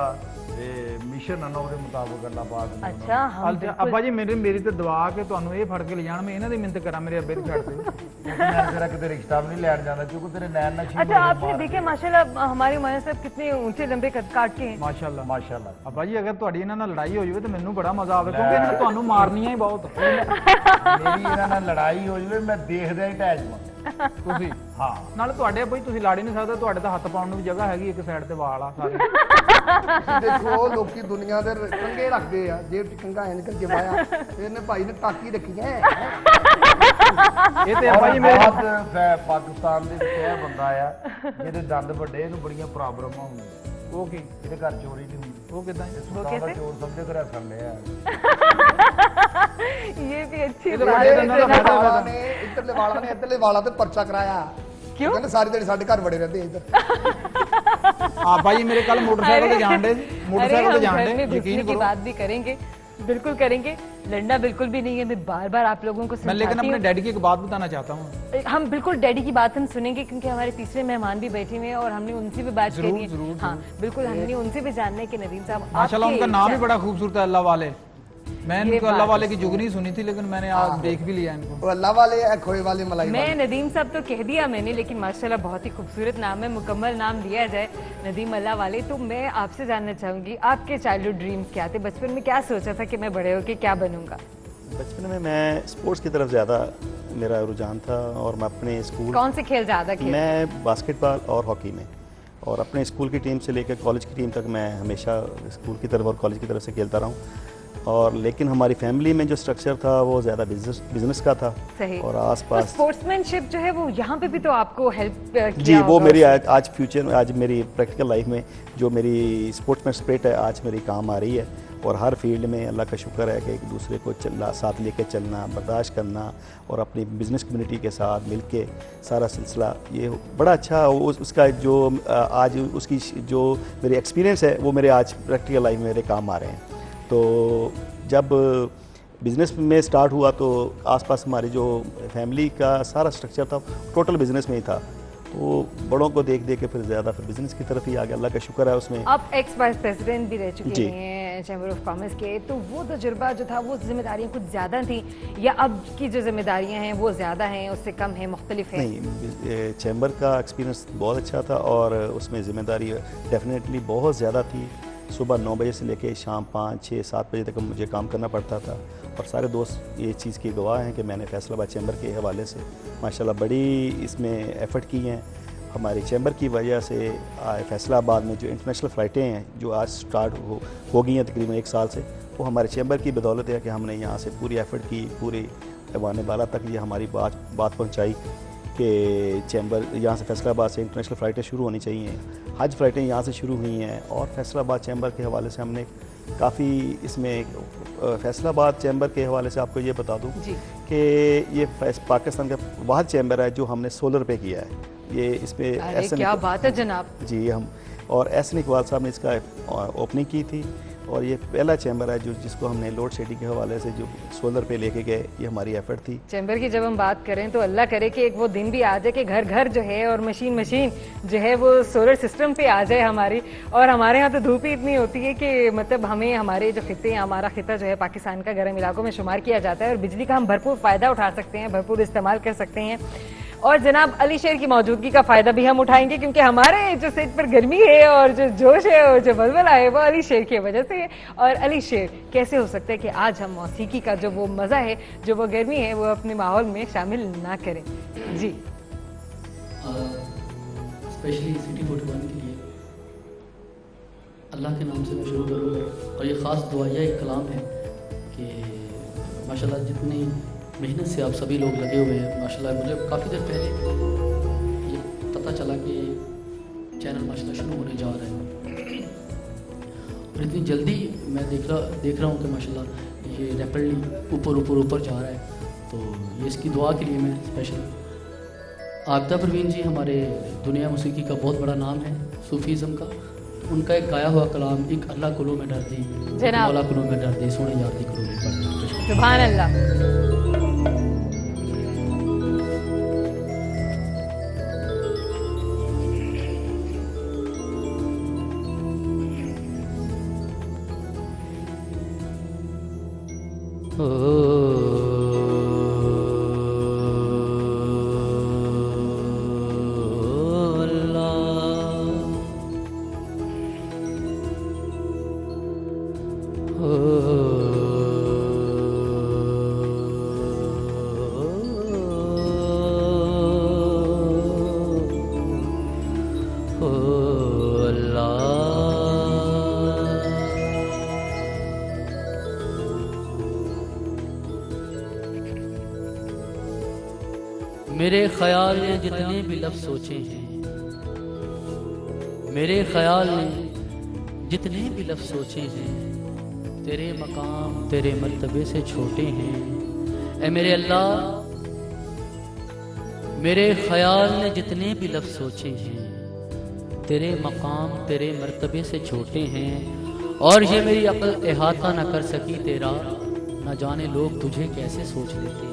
ਮਿਸ਼ਨ ਹੈ ਨਾ ਉਹਦੇ ਮੁਤਾਬਕ ਅੱਲਾਹ ਪਾਕ ਨੇ ਉਹਨਾਂ अच्छा हम ਅੱਬਾ ਜੀ ਮੇਰੀ ਤੇ ਦੁਆ ਕਿ ਤੁਹਾਨੂੰ ਇਹ ਫੜ ਕੇ ਲਿਜਾਣ, ਮੈਂ ਇਹਨਾਂ ਦੀ ਮਿੰਨਤ ਕਰਾਂ ਮੇਰੇ ਅੱਬੇ ਦੀ ਛੱਡ ਤੇ। ਨੂੰ। ਕਿਉਂਕਿ ਮੈਂ ਤੇਰਾ ਕਿਤੇ ਰਿਸ਼ਤਾ ਵੀ ਨਹੀਂ ਲੈਣ ਜਾਂਦਾ ਕਿਉਂਕਿ ਤੇਰੇ ਨੈਣ ਨਕਸ਼ੀ अच्छा आपने देखे माशाल्लाह हमारे माया साहब कितने ऊंचे लंबे कद काट के हैं। ਮਾਸ਼ਾਅੱਲਾ। ਮਾਸ਼ਾਅੱਲਾ ਅੱਬਾ ਜੀ ਅਗਰ ਤੁਹਾਡੀ ਇਹਨਾਂ ਨਾਲ ਲੜਾਈ ਹੋ ਜਾਵੇ ਤਾਂ ਮੈਨੂੰ ਬੜਾ ਮਜ਼ਾ ਆਵੇ, ਕਿਉਂਕਿ ਇਹਨਾਂ ਨੇ ਤੁਹਾਨੂੰ ਮਾਰਨੀਆਂ ਹੀ ਬਹੁਤ। ਮੇਰੀ ਇਹਨਾਂ ਨਾਲ ਲੜਾਈ ਹੋ ਜਵੇ ਮੈਂ ਦੇਖਦਾ ਹੀ ਟੈਚ ਮਾਰ। ਤੁਸੀਂ ਹਾਂ ਨਾਲੇ ਤੁਹਾਡੇ ਬਈ ਤੁਸੀਂ ਲੜ ਹੀ ਨਹੀਂ ਸਕਦੇ, ਤੁਹਾਡੇ ਤਾਂ ਹੱਥ ਪਾਉਣ ਨੂੰ ਵੀ ਜਗ੍ਹਾ ਹੈਗੀ, ਇੱਕ ਸਾਈਡ ਤੇ ਵਾਲ ਆ ਸਾਰੇ। ਤੁਸੀਂ ਦੇਖੋ ਲੋਕੀ ਦੁਨੀਆ ਦੇ ਕੰਗੇ ਰੱਖਦੇ ਆ, ਜੇਬ ਚ ਕੰਗਾ ਐ ਨਿਕਲ ਕੇ ਪਾਇਆ, ਇਹਨੇ ਭਾਈ ਨੇ ਟਾਕੀ ਰੱਖੀ ਹੈ। ਇਹ ਤੇ ਅੱਬਾ ਜੀ ਮੇਰੇ ਬਹੁਤ ਪਾਕਿਸਤਾਨ ਦੇ ਵਿੱਚ ਇਹ ਬੰਦਾ ਆ ਜਿਹਦੇ ਦੰਦ ਵੱਡੇ ਇਹਨੂੰ ਬੜੀਆਂ ਪ੍ਰੋਬਲਮਾਂ ਹੁੰਦੀਆਂ। ਉਹ ਕੀ, ਇਹਦੇ ਘਰ ਚੋਰੀ ਨਹੀਂ ਹੁੰਦੀ। ਉਹ ਕਿਦਾਂ? ਸੁਲਤਾਨ ਦਾ ਚੋਰ ਸਮਝੇ ਘਰ ਸੜ ਲਿਆ। ये भी अच्छी ये तो बात बड़े है। दंदों का फायदा ਵਾਲਾ ਨੇ ਇੱਧਰਲੇ ਵਾਲਾ ਨੇ ਇੱਧਰਲੇ ਵਾਲਾ ਤੇ ਪਰਚਾ ਕਰਾਇਆ। क्यों? ਕਹਿੰਦੇ ਸਾਰੀ ਦਿਹਾੜੀ ਸਾਡੇ ਘਰ ਵੜੇ ਰਹਿੰਦੇ ਇੱਧਰ। ਅੱਬਾ ਜੀ ਮੇਰੇ ਕੱਲ मोटरसाइकिल ਤੇ ਜਾਣ ਦੇ, अरे मोटरसाइकिल हम ਤੇ ਜਾਣ घर ਦੇ, में यकीन घुसने की करो। बात भी करेंगे, बिल्कुल करेंगे, लड़ना बिल्कुल भी नहीं है। मैं बार बार आप लोगों को मैं लेकिन समझाती अपने हूँ, डैडी की एक बात बताना चाहता हूँ। हम बिल्कुल डैडी की बात हम सुनेंगे क्योंकि हमारे तीसरे मेहमान भी बैठे हुए हैं और हमने उनसे भी बात जरूर, करी है। जरूर, हाँ बिल्कुल, हमने उनसे भी जानना है कि नदीम साहब माशाल्लाह आपके उनका नाम ही क्या- बड़ा खूबसूरत है, अल्लाह वाले। मैं ये इनको बात अल्लाह वाले की जुगनी सुनी थी, लेकिन मैंने आज देख भी लिया इनको। ਉਹ ਅੱਲਾ ਵਾਲੇ ਹੈ, खोए वाले मलाई मैं वाले। नदीम साहब तो कह दिया मैंने, लेकिन माशाल्लाह बहुत ही खूबसूरत नाम है, मुकम्मल नाम लिया जाए नदीम अल्लाह वाले। तो मैं आपसे जानना चाहूंगी आपके चाइल्डहुड ड्रीम्स क्या थे, बचपन में क्या सोचा था कि मैं बड़े होकर क्या बनूंगा? बचपन में मैं स्पोर्ट्स की तरफ ज़्यादा मेरा रुझान था और मैं अपने स्कूल कौन से खेल ज्यादा खेल? मैं बास्केटबॉल और हॉकी में, और अपने स्कूल की टीम से लेकर कॉलेज की टीम तक मैं हमेशा स्कूल की तरफ और कॉलेज की तरफ से खेलता रहा हूँ। और लेकिन हमारी फैमिली में जो स्ट्रक्चर था वो ज़्यादा बिजनेस का था। सही। और आसपास स्पोर्ट्समैनशिप जो है वो यहाँ पे भी तो आपको हेल्प किया जी, वो होगा मेरी उससे। आज फ्यूचर में, आज मेरी प्रैक्टिकल लाइफ में जो मेरी स्पोर्ट्समैन स्पिरिट है आज मेरी काम आ रही है। और हर फील्ड में अल्लाह का शुक्र है कि एक दूसरे को साथ लेके चलना, बर्दाश्त करना और अपनी बिजनेस कम्युनिटी के साथ मिल के सारा सिलसिला ये बड़ा अच्छा उसका जो आज उसकी जो मेरी एक्सपीरियंस है वो मेरे आज प्रैक्टिकल लाइफ में मेरे काम आ रहे हैं। तो जब बिज़नेस में स्टार्ट हुआ तो आसपास हमारी जो फैमिली का सारा स्ट्रक्चर था टोटल बिज़नेस में ही था, तो बड़ों को देख देख के फिर ज़्यादा फिर बिज़नेस की तरफ ही आ गया। अल्लाह का शुक्र है उसमें। आप एक्स वाइस प्रेसिडेंट भी रह चुके जी। हैं चैम्बर ऑफ कॉमर्स के, तो वो तजुर्बा जो था वो जिम्मेदारियाँ कुछ ज़्यादा थी या अब की जो जिम्मेदारियाँ हैं वो ज़्यादा हैं, उससे कम है, मुख्तलिफ है? नहीं, चैम्बर का एक्सपीरियंस बहुत अच्छा था और उसमें ज़िम्मेदारी डेफिनेटली बहुत ज़्यादा थी। सुबह 9 बजे से लेकर शाम 5, 6, 7 बजे तक मुझे काम करना पड़ता था। और सारे दोस्त ये चीज़ की गवाह हैं कि मैंने फैसलाबाद चैम्बर के हवाले से माशाल्लाह बड़ी इसमें एफ़र्ट की हैं। हमारी चैम्बर की वजह से फैसलाबाद में जो इंटरनेशनल फ़्लाइटें हैं जो आज स्टार्ट हो गई हैं तकरीबन 1 साल से, वो हमारे चैम्बर की बदौलत है कि हमने यहाँ से पूरी एफ़र्ट की, पूरी ऐवान बाला तक ये हमारी बात पहुँचाई कि चैम्बर यहाँ से फैसलाबाद से इंटरनेशनल फ़्लाइटें शुरू होनी चाहिए। हज फ़्लाइटें यहाँ से शुरू हुई हैं और फैसलाबाद चैम्बर के हवाले से हमने काफ़ी इसमें फैसलाबाद चैम्बर के हवाले से आपको ये बता दूँ कि ये पाकिस्तान का वाहद चैम्बर है जो हमने सोलर पे किया है। ये इसमें अरे क्या बात है जनाब। जी, हम और एहसन इकबाल साहब ने इसका ओपनिंग की थी। और ये पहला चैम्बर है जिसको हमने लोड शेडिंग के हवाले से जो सोलर पे लेके गए, ये हमारी एफर्ट थी। चैम्बर की जब हम बात करें तो अल्लाह करे कि एक वो दिन भी आ जाए कि घर घर जो है और मशीन जो है वो सोलर सिस्टम पे आ जाए हमारी। और हमारे यहाँ तो धूप ही इतनी होती है कि मतलब हमें हमारे जो खिते हैं, हमारा खिता जो है पाकिस्तान का गर्म इलाकों में शुमार किया जाता है और बिजली का हम भरपूर फ़ायदा उठा सकते हैं, भरपूर इस्तेमाल कर सकते हैं। और जनाब अली शेर की मौजूदगी का फ़ायदा भी हम उठाएंगे क्योंकि हमारे जो सेट पर गर्मी है और जो जोश है और जो बलबला है वो अली शेर की वजह से है। और अली शेर कैसे हो सकता है कि आज हम मौसीकी का जो वो मज़ा है, जो वो गर्मी है, वो अपने माहौल में शामिल ना करें। जी स्पेशली सिटी 41 के लिए अल्लाह के नाम से मैं शुरू करूँगा। और ये ख़ास दुआया एक कलाम है कि माशाल्लाह जितनी मेहनत से आप सभी लोग लगे हुए हैं माशाल्लाह। मुझे काफ़ी देर पहले ये पता चला कि चैनल माशाल्लाह शुरू होने जा रहा है और इतनी जल्दी मैं देख रहा हूँ कि माशाल्लाह ये रैपिडली ऊपर जा रहा है। तो ये इसकी दुआ के लिए मैं स्पेशल आबिदा परवीन जी हमारे दुनिया मौसीकी का बहुत बड़ा नाम है सूफीज़म का। उनका एक गाया हुआ कलाम, एक अल्लाह कुलो में डर दी, मौला कुलो में डर दी, सोने यार दी करो पर सुभान अल्लाह। मेरे ख्याल ने जितने भी लफ्ज़ सोचे हैं, मेरे ख्याल ने जितने भी लफ्ज़ सोचे हैं, तेरे मकाम तेरे मर्तबे से छोटे हैं। ऐ मेरे अल्लाह, मेरे ख्याल ने जितने भी लफ्ज़ सोचे हैं, तेरे मकाम तेरे मर्तबे से छोटे हैं। और ये मेरी अक्ल अहाता न कर सकी तेरा, न जाने लोग तुझे कैसे सोच लेते हैं।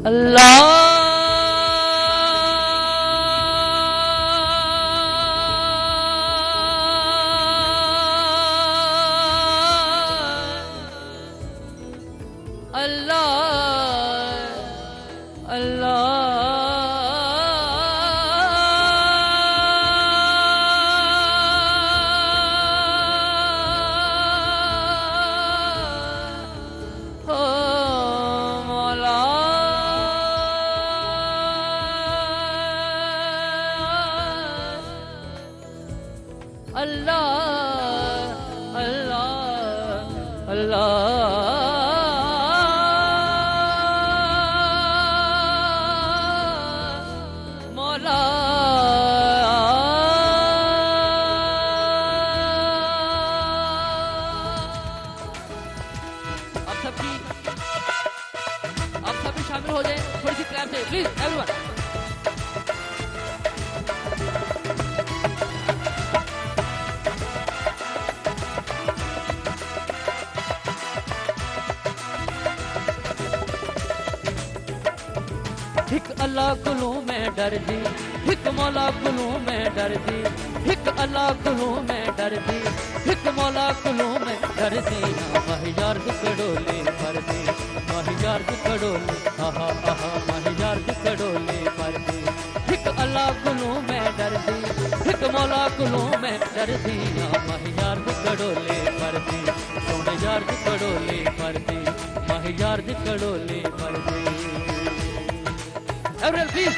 अल्लाह अल्लाह अल्लाह अल्लाह अल्लाह अल्लाह मौला। आप सभी शामिल हो जाएं थोड़ी सी क्लैप से प्लीज एवरीवन। हिक अल्लाह कुलू में डर दी, हिक मौला कुलू में डर दी, हिक अल्लाह कुलू में डर दी, हिक मौला कुलू में डर दी। माहिजार दुकड़ोले पर दी, माहिजार दुकड़ोले आहा आहा माहिजार दुकड़ोले पर दी। हिक अल्लाह कुलू में डर दी, हिक मौला कुलू में डर दी। माहिजार दुकड़ोले पर दी, सोने यार दुकड़ोले पर दी, माहिजार दुकड़ोले पर दी। Everyone, please.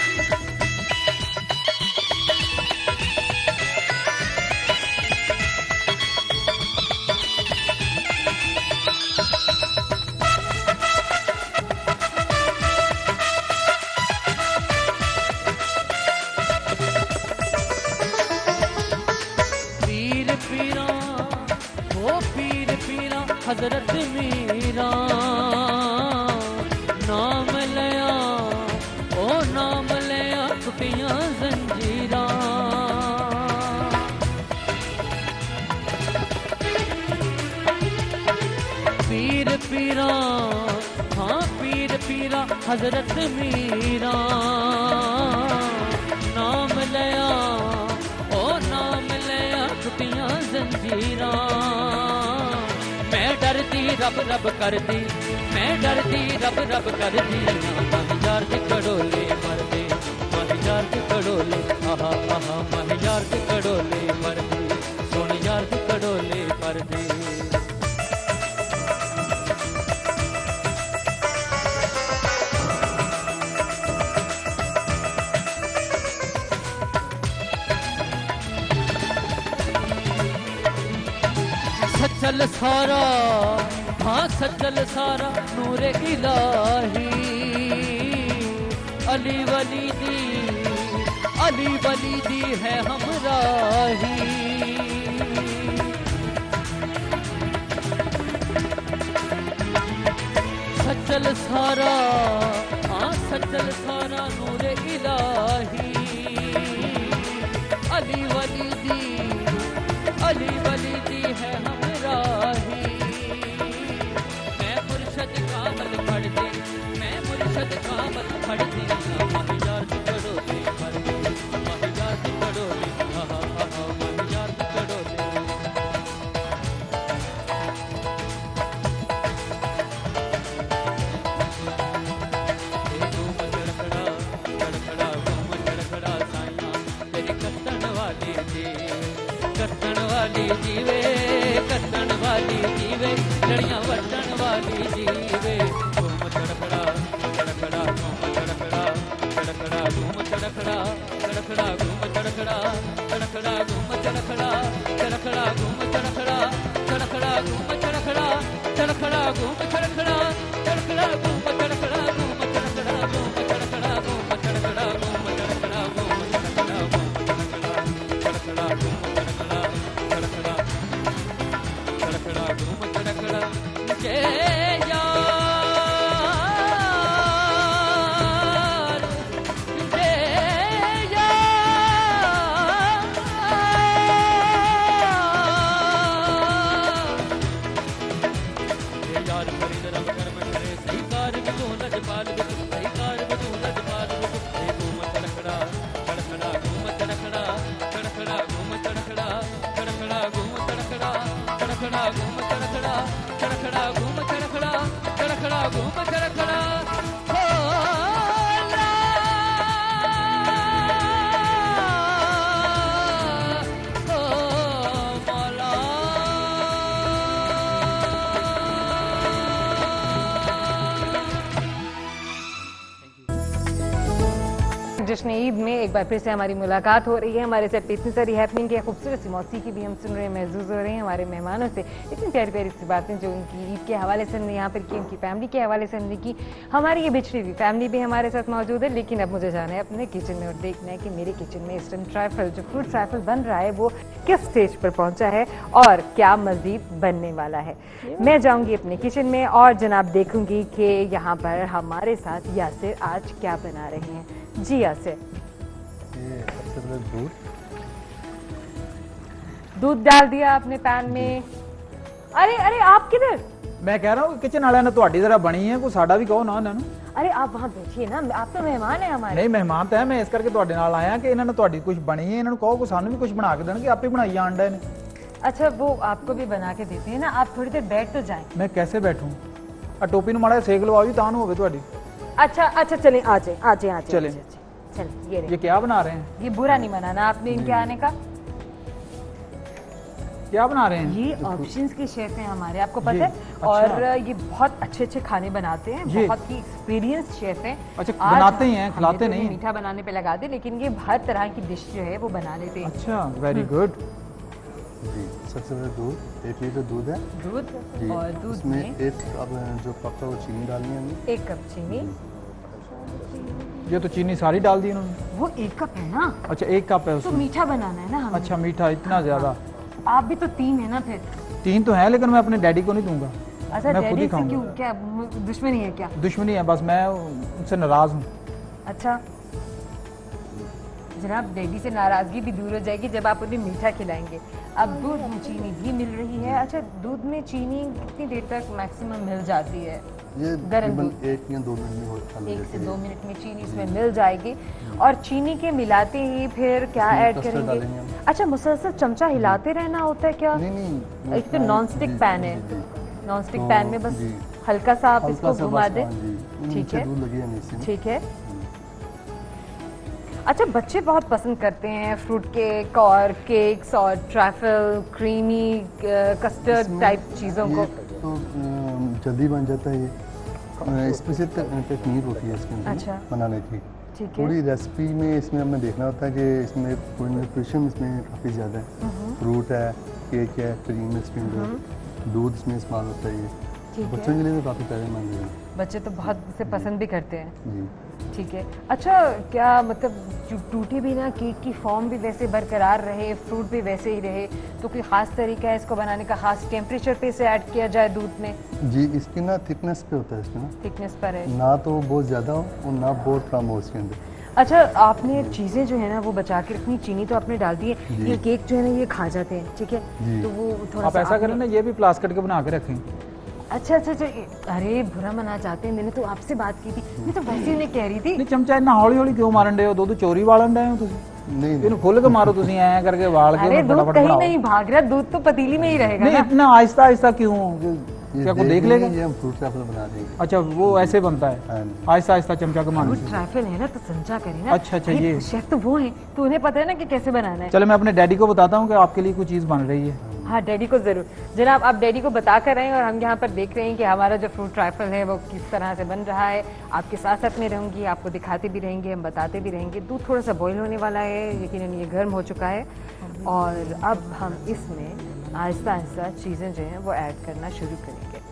पीर पीरा वो पीर पीरा हजरत मीरा नाम लिया ओ हजरत मीरा नाम लिया ओ नाम लिया टुटियां जंजीरा मैं डरती रब रब कर दी मैं डरती रब रब कर दी महिजार के कड़ोले मर दे महिजार के कड़ोले आहा आहा महिजार के कड़ोले मर दे सोन यार के कड़ोले मर दे सचल सारा हाँ सचल सारा नूरे इलाही अली वली दी है हमराही सचल सारा हाँ सचल सारा नूरे इलाही अली वली दी है हमराही मैं मुर्शद कामल पढ़ दे मैं मुर्शद कामल पढ़ दे महिजार की कड़ोले मर दे महिजार की कड़ोले आहा आहा महिजार की कड़ोले तेरे कत्तन वाली जीवे कत्तन वाली जीवे लड़ियां वटन वाली जीवे घूम चड़खड़ा चड़खड़ा घूम चड़खड़ा चड़खड़ा घूम चड़खड़ा चड़खड़ा घूम चड़खड़ा चड़खड़ा घूम चड़खड़ा चड़खड़ा घूम चड़खड़ा चड़खड़ा घूम चड़खड़ा चड़खड़ा घूम चड़खड़ा चड़खड़ा घूम चड़खड़ा घूम चड़खड़ा घूम चड़खड़ा घूम चड़खड़ा घूम चड़खड़ा घूम चड़खड़ा घूम चड़खड़ा घूम जश्न ईद में एक बार फिर से हमारी मुलाकात हो रही है। हमारे साथ इतनी सारी हैपनिंग है, खूबसूरत सी मौसीकी भी हम सुन रहे हैं, महसूस हो रहे हैं हमारे मेहमानों से इतनी प्यारी प्यारी सी बातें जो उनकी ईद के हवाले से हमने यहाँ पर की, उनकी फैमिली के हवाले से हमने की। हमारी ये बिछड़ी हुई फैमिली भी हमारे साथ मौजूद है, लेकिन अब मुझे जाना है अपने किचन में और देखना है कि मेरे किचन में इस टाइम ट्राइफल जो फ्रूट ट्राइफल बन रहा है वो किस स्टेज पर पहुँचा है और क्या मज़ीद बनने वाला है। मैं जाऊँगी अपने किचन में और जनाब देखूँगी कि यहाँ पर हमारे साथ यासिर आज क्या बना रहे हैं। जी यासिर, ये सबसे पहले दूध डाल दिया आपने पैन में। अरे अरे आप किधर? मैं कह रहा हूँ किचन वाले ने ਤੁਹਾਡੀ जरा बनी है, कोई साडा भी कहो ना ਇਹਨਾਂ ਨੂੰ। अरे आप वहाँ बैठिए ना, आप तो मेहमान है हमारे। नहीं मेहमान तो है, मैं इस करके ਤੁਹਾਡੇ ਨਾਲ ਆਇਆ कि ਇਹਨਾਂ ਨੇ ਤੁਹਾਡੀ ਕੁਝ ਬਣੀ है, ਇਹਨਾਂ ਨੂੰ ਕਹੋ ਕਿ ਸਾਨੂੰ ਵੀ ਕੁਝ ਬਣਾ ਕੇ ਦੇਣਗੇ, ਆਪੇ ਬਣਾਈ ਜਾਣ ਡੇ ਨੇ। अच्छा वो आपको भी बना के देते हैं ना, आप थोड़ी देर बैठ तो जाएं। मैं कैसे बैठूं? आ टोपी ਨੂੰ ਮਾੜਾ ਸੇਕ ਲਵਾਓ ਜੀ ਤਾਂ ਨੂੰ ਹੋਵੇ ਤੁਹਾਡੀ। अच्छा अच्छा चलें, आ जाए आ जाए आ जाए। चलें। चल ये क्या बना रहे हैं? ये बुरा नहीं मनाना आपने इनके आने का। क्या बना रहे हैं? ये ऑप्शंस के शेफ हैं हमारे, आपको पता है। और ये बहुत अच्छे अच्छे खाने बनाते हैं, बहुत ही एक्सपीरियंस शेफ हैं। अच्छा बनाते ही हैं, खिलाते नहीं? मीठा बनाने पे लगा दे, लेकिन ये हर तरह की डिश जो है वो बना लेते हैं। अच्छा वेरी गुड। जी सबसे पहले दूध, 1 लीटर दूध है। दूध और दूध में में 1 कप जो कप है वो चीनी डालनी है हमें। 1 कप चीनी। ये तो चीनी सारी डाल दी इन्होंने। वो 1 कप है ना। अच्छा 1 कप है तो उसमें। मीठा बनाना है ना हमें। अच्छा मीठा इतना ज्यादा। आप भी तो 3 है ना फिर। 3 तो है, लेकिन मैं अपने डैडी को नहीं दूंगा। अच्छा मैं खुद ही डैडी से क्यों, खाऊंगा। क्या दुश्मनी है क्या? दुश्मनी है बस, मैं उनसे नाराज हूँ। अच्छा जनाब, डैडी से नाराजगी भी दूर हो जाएगी जब आप उन्हें मीठा खिलाएंगे। अब दूध में चीनी भी मिल रही है। अच्छा दूध में चीनी कितनी देर तक मैक्सिमम मिल जाती है? ये गर्म तकरीबन दूध 1 या 2 मिनट में हो जाता 1 से है। 2 मिनट में चीनी इसमें मिल जाएगी। और चीनी के मिलाते ही फिर क्या इसमें ऐड कस्टर्ड करेंगे? डालेंगे हम। अच्छा, मुसलसल चमचा हिलाते रहना होता है क्या? नहीं एक तो नॉन स्टिक पैन है, नॉन स्टिक पैन में बस जी। हल्का सा आप हल्का इसको सा घुमा बस, दें। हाँ जी, ठीक नीचे है, दूध लगेगा नहीं इसमें। ठीक है। अच्छा, बच्चे बहुत पसंद करते हैं फ्रूट केक और केक्स और ट्रैफल, क्रीमी कस्टर्ड इसमें टाइप चीज़ों को। ये तो जल्दी बन जाता है ये। इसमें से टेक्निक होती है इसके अंदर अच्छा। बनाने की। ठीक है। थोड़ी रेसिपी में इसमें हमें देखना होता है कि इसमें कोई न्यूट्रिशन इसमें काफ़ी ज़्यादा है। फ्रूट है, केक है, क्रीम है इसके अंदर, दूध इसमें इस्तेमाल होता है ये। ठीक है। बच्चों के लिए तो काफ़ी फायदेमंद है बच्चे तो बहुत इसे पसंद भी करते हैं। जी। ठीक है। अच्छा, क्या मतलब टूटे भी ना, केक की फॉर्म भी वैसे बरकरार रहे, फ्रूट भी वैसे ही रहे, तो कोई ख़ास तरीका है इसको बनाने का? ख़ास टेम्परेचर पे इसे ऐड किया जाए दूध में? जी, इसकी ना थिकनेस पे होता है इसमें ना, थिकनेस पर है। ना तो बहुत ज़्यादा हो और ना बहुत कम हो इसके अंदर। अच्छा, आपने चीज़ें जो है ना वो बचा के रखनी, चीनी तो आपने डाल दी है, ये केक जो है ना ये खा जाते हैं, ठीक है? जी। तो वो थोड़ा आप सा ऐसा करें ना, ये भी प्लास कट के बना के रखें। अच्छा अच्छा अच्छा, अरे बुरा मना चाहते हैं, मैंने तो आपसे बात की थी, मैं तो वैसे ही उन्हें कह रही थी। नहीं, ਚਮਚਾ ਇੰਨਾ ਹੌਲੀ ਹੌਲੀ ਕਿਉਂ ਮਾਰਨ ਦੇ ਹੋ? ਦੁੱਧ ਚੋਰੀ ਵਾਲਣ ਦੇ ਹੋ ਤੁਸੀਂ? नहीं ਇਹਨੂੰ ਖੁੱਲ ਕੇ ਮਾਰੋ ਤੁਸੀਂ, ਐਂ ਕਰਕੇ ਵਾਲ ਕੇ अरे ਉਹਨੂੰ दूध फटाफट कहीं बनाओ। नहीं भाग रहा, दूध तो पतीली में ही रहेगा नहीं, ना। इतना आहिस्ता आहिस्ता क्यों? ये क्या कोई देख लेंगे, लेगा? ये हम फ्रूट ट्रैफल बना देंगे। अच्छा, वो ऐसे बनता है, हाँ जी। आहिस्ता आहिस्ता चमचा घुमाने फ्रूट से। ट्रैफल है ना, तो समझा करें ना। अच्छा, अच्छा, अरे, ये। शेफ तो वो है, तो उन्हें पता है ना कि कैसे बनाना है। चलो मैं अपने डैडी को बताता हूँ कि आपके लिए कुछ चीज़ बन रही है। हाँ, डैडी को ज़रूर। जनाब, आप डैडी को बता कर रहे हैं और हम यहाँ पर देख रहे हैं कि हमारा जो फ्रूट ट्राइफल है वो किस तरह से बन रहा है। आपके साथ साथ में रहूँगी, आपको दिखाते भी रहेंगे, हम बताते भी रहेंगे। दूध थोड़ा सा बॉईल होने वाला है, यकीनन ये गर्म हो चुका है और अब हम इसमें आहिस्ता आहिस्ता चीज़ें जो हैं वो ऐड करना शुरू करेंगे।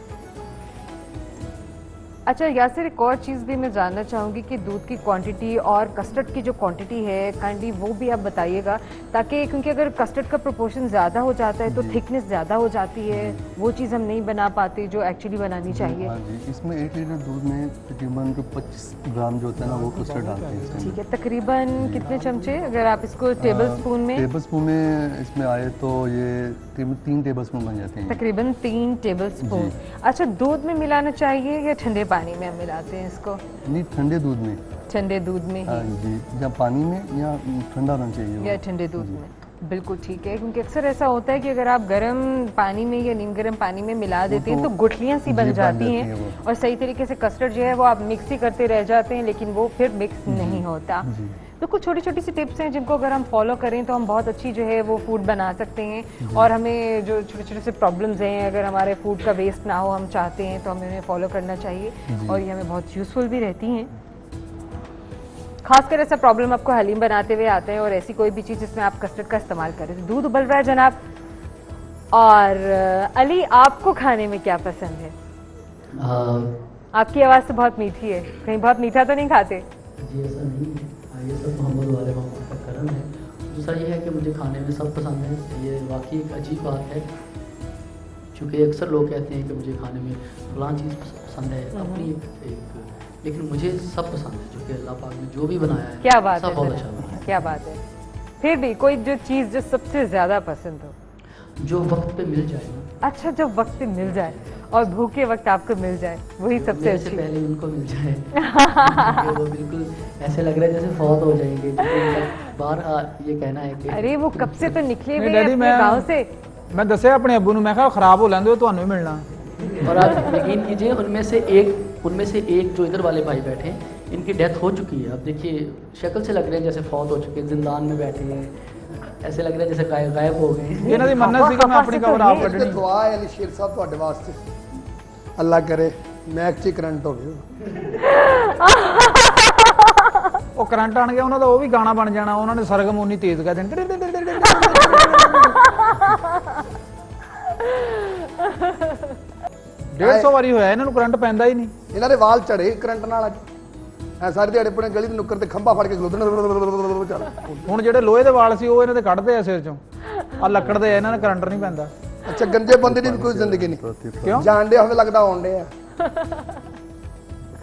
अच्छा, यासिर, एक और चीज़ भी मैं जानना चाहूँगी कि दूध की क्वांटिटी और कस्टर्ड की जो क्वांटिटी है काइंडली वो भी आप बताइएगा, ताकि क्योंकि अगर कस्टर्ड का प्रोपोर्शन ज़्यादा हो जाता है तो थिकनेस ज़्यादा हो जाती है, वो चीज़ हम नहीं बना पाते जो एक्चुअली बनानी चाहिए। हाँ जी, इसमें 1 लीटर दूध में तकरीबन 25 ग्राम जो होता है ना वो कस्टर्ड डालते हैं इसके ठीक है, तकरीबन कितने चमचे, अगर आप इसको टेबल स्पून में? टेबल स्पून में इसमें आए तो ये 3 टेबल स्पून बन जाते हैं। तकरीबन 3 टेबल स्पून। अच्छा, दूध में मिलाना चाहिए या ठंडे पानी में हम मिलाते हैं इसको? नहीं, ठंडे दूध में। ठंडे दूध में हाँ ही? जी, या पानी में या ठंडा होना चाहिए वो। या ठंडे दूध में, बिल्कुल ठीक है। क्योंकि अक्सर ऐसा होता है कि अगर आप गर्म पानी में या नीम गर्म पानी में मिला देते हैं तो गुठलियाँ सी बन जाती हैं और सही तरीके से कस्टर्ड जो है वो आप मिक्स ही करते रह जाते हैं, लेकिन वो फिर मिक्स नहीं होता। तो कुछ छोटी छोटी सी टिप्स हैं जिनको अगर हम फॉलो करें तो हम बहुत अच्छी जो है वो फूड बना सकते हैं और हमें जो छोटे छोटे से प्रॉब्लम्स हैं, अगर हमारे फूड का वेस्ट ना हो हम चाहते हैं तो हमें उन्हें फॉलो करना चाहिए और ये हमें बहुत यूज़फुल भी रहती हैं। खासकर ऐसा प्रॉब्लम आपको हलीम बनाते हुए आता है और ऐसी कोई भी चीज़ जिसमें आप कस्टर्ड का इस्तेमाल करें। तो दूध उबल रहा है जनाब। और अली, आपको खाने में क्या पसंद है? आपकी आवाज़ तो बहुत मीठी है, कहीं बहुत मीठा तो नहीं खाते? जी ऐसा नहीं है, ये सब मोहम्मद वाले मोहम्मद का करम है। दूसरा ये है कि मुझे खाने में सब पसंद है, ये वाकई एक अजीब बात है, क्योंकि अक्सर लोग कहते हैं कि मुझे खाने में फलां चीज़ पसंद है, अपनी एक लेकिन मुझे सब पसंद है, जो कि अल्लाह पाक ने जो भी बनाया है। क्या बात सब है, बहुत अच्छा बनाया है। क्या बात है। फिर भी कोई जो चीज़ जो सबसे ज़्यादा पसंद हो? जो वक्त पे मिल जाए ना। अच्छा, जो वक्त पे मिल जाए और भूखे वक्त आपको मिल जाए, वही सबसे मेरे से अच्छी। पहले उनको मिल जाए क्योंकि वो बिल्कुल ऐसे लग रहा है जैसे फौत हो जाएंगे, बार ये कहना है कि अरे वो कब से तो निकले हुए नहीं, हैं डैडी, अपने गांव से। मैं दसे अपने अब्बू मैं कहा खराब हो लेंदे तो भी मिलना। और आप यकीन कीजिए, उनमें से एक जो इधर वाले भाई बैठे हैं, इनकी डेथ हो चुकी है। अब देखिए शक्ल से लग रहे हैं जैसे फौत हो चुके हैं, जिंदान में बैठे हैं, ऐसे लग रहा है जैसे गायब हो गए हैं। ਇਹਨਾਂ ਦੀ ਮੰਨਤ ਸੀ ਕਿ ਮੈਂ ਆਪਣੀ ਕਬਰ ਆਪ ਕੱਢਣੀ। ਦੁਆ ਹੈ ਅਲੀ ਸ਼ੇਰ ਸਾਹਿਬ ਤੁਹਾਡੇ ਵਾਸਤੇ, ਅੱਲਾ ਕਰੇ ਮੈਕ 'ਚ ਕਰੰਟ ਹੋਵੇ। ਉਹ ਕਰੰਟ ਆਣ ਗਿਆ, ਉਹਨਾਂ ਦਾ ਉਹ ਵੀ ਗਾਣਾ ਬਣ ਜਾਣਾ, ਉਹਨਾਂ ਨੇ ਸਰਗਮ ਉਨੀ ਤੇਜ਼ ਕਰ ਦੇਣੀ। 150 ਵਾਰੀ ਹੋਇਆ ਇਹਨਾਂ ਨੂੰ ਕਰੰਟ ਪੈਂਦਾ ਹੀ ਨਹੀਂ। ਇਹਨਾਂ ਦੇ ਵਾਲ ਝੜੇ ਕਰੰਟ ਨਾਲ ਅੱਜ ਐ ਸਾਰੀ ਦਿਹਾੜੇ ਪੁਣੇ ਗਲੀ ਦੇ ਨੁੱਕਰ ਤੇ ਖੰਭਾ ਫੜ ਕੇ ਖਲੋਦਣ ਚੱਲ। ਹੁਣ ਜਿਹੜੇ ਲੋਹੇ ਦੇ ਵਾਲ ਸੀ ਉਹ ਇਹਨਾਂ ਦੇ ਕੱਢਦੇ ਆ ਸਿਰ ਚੋਂ, ਆ ਲੱਕੜ ਦੇ ਆ, ਇਹਨਾਂ ਨੇ ਕਰੰਟ ਨਹੀਂ ਪੈਂਦਾ। ਅੱਛਾ, ਗੰਜੇ ਬੰਦੇ ਦੀ ਵੀ ਕੋਈ ਜ਼ਿੰਦਗੀ ਨਹੀਂ। ਕਿਉਂ? ਜਾਣਦੇ ਹੋਵੇ ਲੱਗਦਾ ਆਉਂਦੇ ਆ।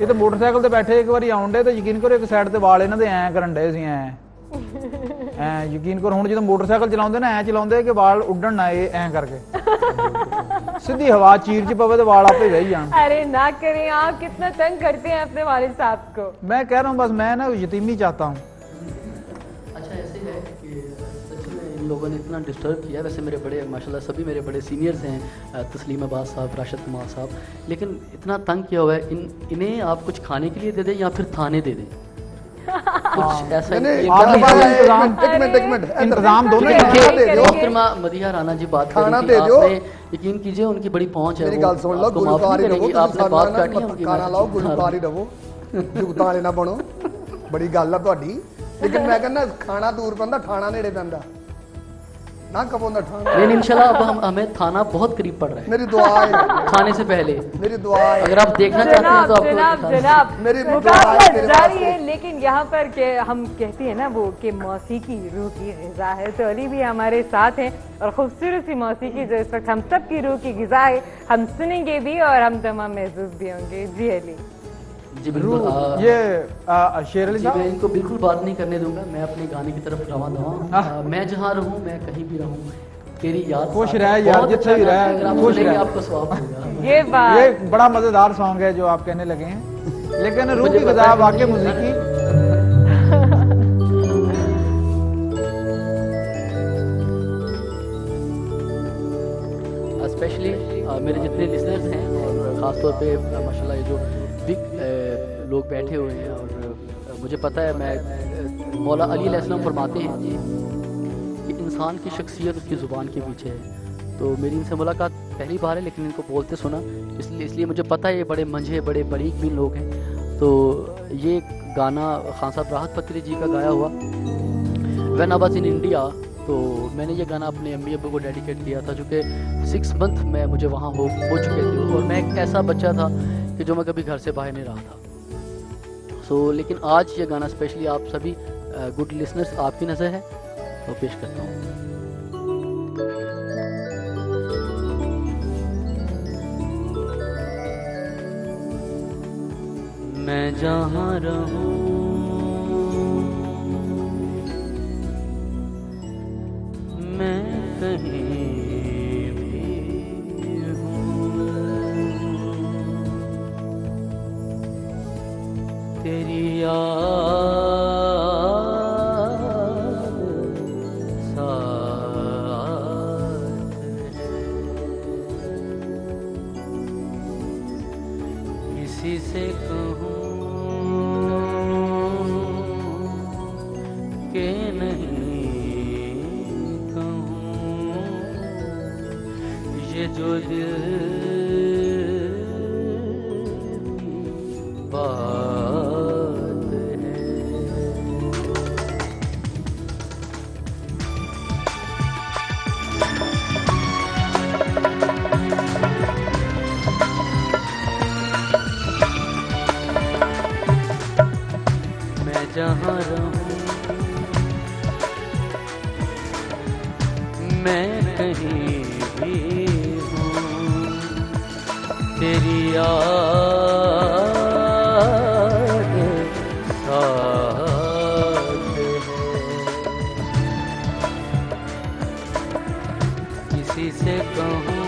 ਇਹ ਤਾਂ ਮੋਟਰਸਾਈਕਲ ਤੇ ਬੈਠੇ ਇੱਕ ਵਾਰੀ ਆਉਂਦੇ ਤੇ ਯਕੀਨ ਕਰੋ ਇੱਕ ਸਾਈਡ ਤੇ ਵਾਲ ਇਹਨਾਂ ਦੇ ਐਂ ਕਰਨ ਡਏ ਸੀ, ਐਂ ਐ ਯਕੀਨ ਕਰੋ ਹੁਣ ਜਦੋਂ ਮੋਟਰਸਾਈਕਲ ਚਲਾਉਂਦੇ ਨਾ ਐ ਚਲਾਉਂਦੇ ਕਿ ਵਾਲ ਉੱਡਣ ਨਾ ਇਹ ਐ ਕਰਕੇ सीधी हवा चीर च पवे तो वाल आपे रह जान। अरे ना करें, आप कितना तंग करते हैं अपने वालिद साहब को। मैं कह रहा हूँ बस मैं ना यतीमी चाहता हूँ। अच्छा ऐसे है कि सच में इन लोगों ने इतना डिस्टर्ब किया। वैसे मेरे बड़े माशाल्लाह सभी मेरे बड़े सीनियर्स हैं, तस्लीम अब्बास साहब, राशिद कमाल साहब, लेकिन इतना तंग किया हुआ है इन्हें आप कुछ खाने के लिए दे दें या फिर थाने दे दें। कुछ ऐसा इंतजाम दोनों मोहतरमा मदीहा राना जी बात करेंगी, आपने यकीन कीजिए उनकी बड़ी पहुंच है, मेरी गल सुन लो, गुलकार ही रहो, आपने बात काटी है उनकी, खाना लाओ गुलकार ही रहो, जुगतां वाले ना बनो, बड़ी गल है तुहाडी। लेकिन मैं कहना खाना दूर पैंदा, ठाणा नेड़े पैंदा ना, कबों दा ठाणा। लेकिन इंशाल्लाह अब हमें थाना बहुत करीब पड़ रहा है। मेरी दुआ है खाने से पहले, मेरी दुआ है, अगर आप देखना चाहते हैं तो आपको जनाब मेरी मुकाबला जारी है। लेकिन यहाँ पर के हम कहते हैं ना वो कि मौसीकी रूह की ग़िज़ा है, तो अली भी हमारे साथ हैं और खूबसूरत सी मौसीकी जो इस वक्त हम सब की रूह की ग़िज़ा है, हम सुनेंगे भी और हम तमाम महसूस भी होंगे। जी अली जी बिल्कुल। ये शेर अली साहब, मैं इनको बिल्कुल बात नहीं करने दूंगा, मैं अपने गाने की तरफ रवां दवा। मैं जहाँ रहूँ, मैं कहीं भी रहूँ, तेरी याद खुश रह यार, जिथे भी रह खुश रह, आपको स्वाब होगा। ये बात, ये बड़ा मजेदार सॉन्ग है जो आप कहने लगे हैं, लेकिन रूह की ग़िज़ा वाकई मौसीकी। स्पेशली मेरे जितने लिसनर्स हैं और ख़ासतौर पे माशाल्लाह ये जो बिग लोग बैठे हुए हैं, और मुझे पता है मैं मौला अली अलैहिस्सलाम फरमाते हैं कि इंसान की शख्सियत उसकी ज़ुबान के पीछे है। तो मेरी इनसे मुलाकात पहली बार है, लेकिन इनको बोलते सुना, इसलिए मुझे पता है ये बड़े मंझे बड़े बरीक भी लोग हैं। तो ये गाना खान साहब राहत फ़कीरी जी का गाया हुआ when I was in India, तो मैंने ये गाना अपने अम्मी अब्बू को डेडिकेट किया था, चूँकि 6 मंथ में मुझे वहाँ हो चुके थे और मैं एक ऐसा बच्चा था कि जो मैं कभी घर से बाहर नहीं रहा था। लेकिन आज ये गाना स्पेशली आप सभी गुड लिसनर्स आपकी नज़र है तो पेश करता हूँ। मैं जहाँ रहूँ, मैं कहीं भी हूँ, तेरी याद साथ है, किसी से कहूँ के नहीं कहूँ, ये जो दिल की बात है। मैं जहाँ रहूँ, मैं कहीं भी हूँ, तेरी याद साथ है, किसी से कहूँ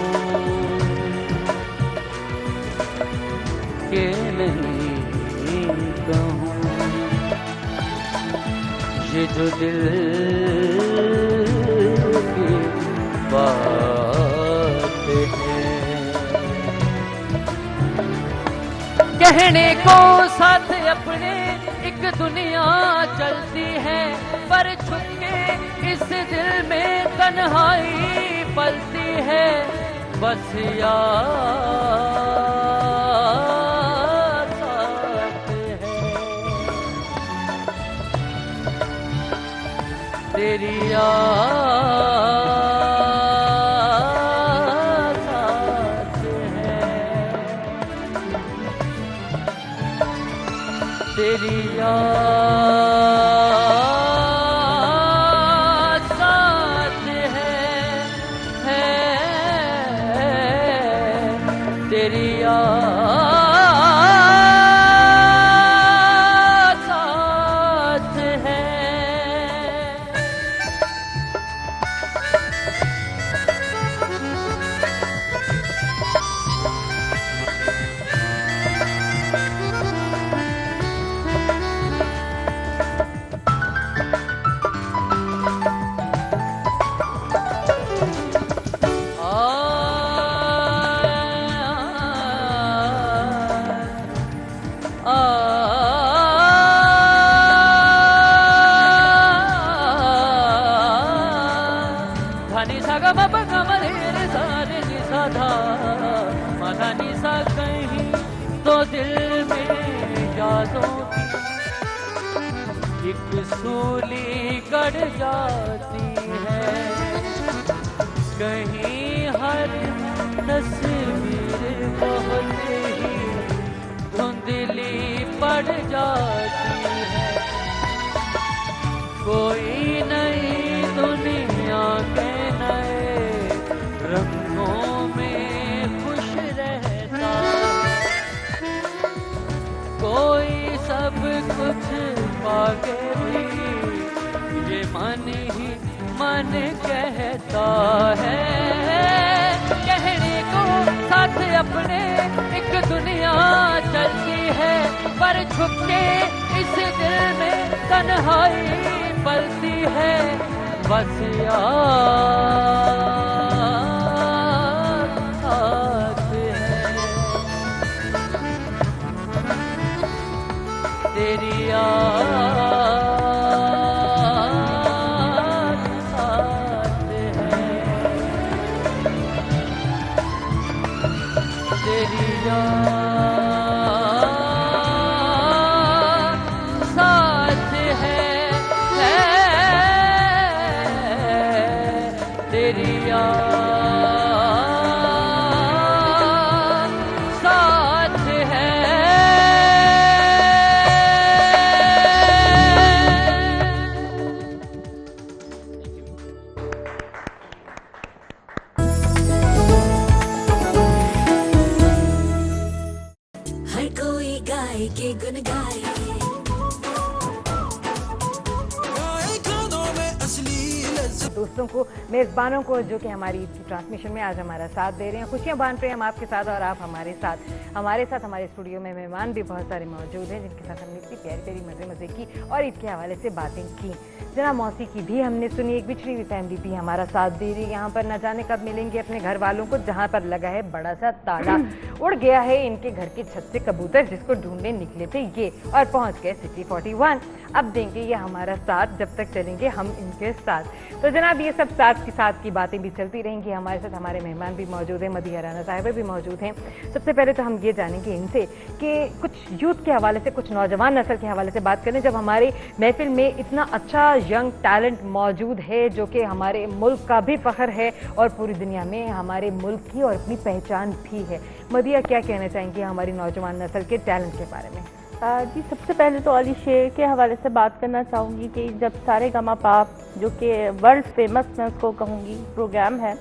के नहीं कहूँ, ये जो दिल की बात है। कहने को साथ अपने एक दुनिया चलती है, पर छुप के इस दिल में तन्हाई पलती है, बस याद साथ है, तेरी याद साथ है, तेरी याद साथ है, तेरी याद साथ है। एक सूली गड़ जाती है, कहीं हर तस्वीर बहुत ही धुंधली पड़ जाती है। कोई नई दुनिया के नए रंगों में खुश रहता है, कोई सब कुछ पाके भी ये मन ही मन कहता है। कहने को साथ अपने एक दुनिया चलती है, पर छुप के इस दिल में तन्हाई पलती है। बस याद तेरी याद साथ है, तेरी याद साथ है, तेरी याद साथ है। हर कोई गाय के गुन गाए, दोस्तों को, मेज़बानों को जो कि हमारी ईद की ट्रांसमिशन में आज हमारा साथ दे रहे हैं। खुशियां बांट रहे हैं हम आपके साथ और आप हमारे साथ। हमारे स्टूडियो में मेहमान भी बहुत सारे मौजूद हैं जिनके साथ हमने इतनी प्यारी प्यारी मज़े की और ईद के हवाले से बातें की। जना मौसी की भी हमने सुनी, एक बिछड़ी हुई फैमिली भी हमारा साथ दे रही है। यहाँ पर न जाने कब मिलेंगे अपने घर वालों को, जहाँ पर लगा है बड़ा सा ताला। उड़ गया है इनके घर की छत से कबूतर जिसको ढूंढने निकले थे ये, और पहुँच गए सिटी 41। अब देंगे ये हमारा साथ जब तक चलेंगे हम इनके साथ। तो जनाब ये सब साथ की बातें भी चलती रहेंगी। हमारे साथ हमारे मेहमान भी मौजूद हैं, मदीहा राना साहिबा भी मौजूद हैं। सबसे पहले तो हम ये जानेंगे इनसे कि कुछ यूथ के हवाले से, कुछ नौजवान नस्ल के हवाले से बात करें। जब हमारे महफिल में इतना अच्छा यंग टैलेंट मौजूद है जो कि हमारे मुल्क का भी फ़ख्र है और पूरी दुनिया में हमारे मुल्क की और अपनी पहचान भी है। मदीहा क्या कहना चाहेंगी हमारी नौजवान नस्ल के टैलेंट के बारे में? जी, सबसे पहले तो अली शेर के हवाले से बात करना चाहूँगी कि जब सारे गामा पाप जो कि वर्ल्ड फेमस मैं उसको कहूँगी प्रोग्राम है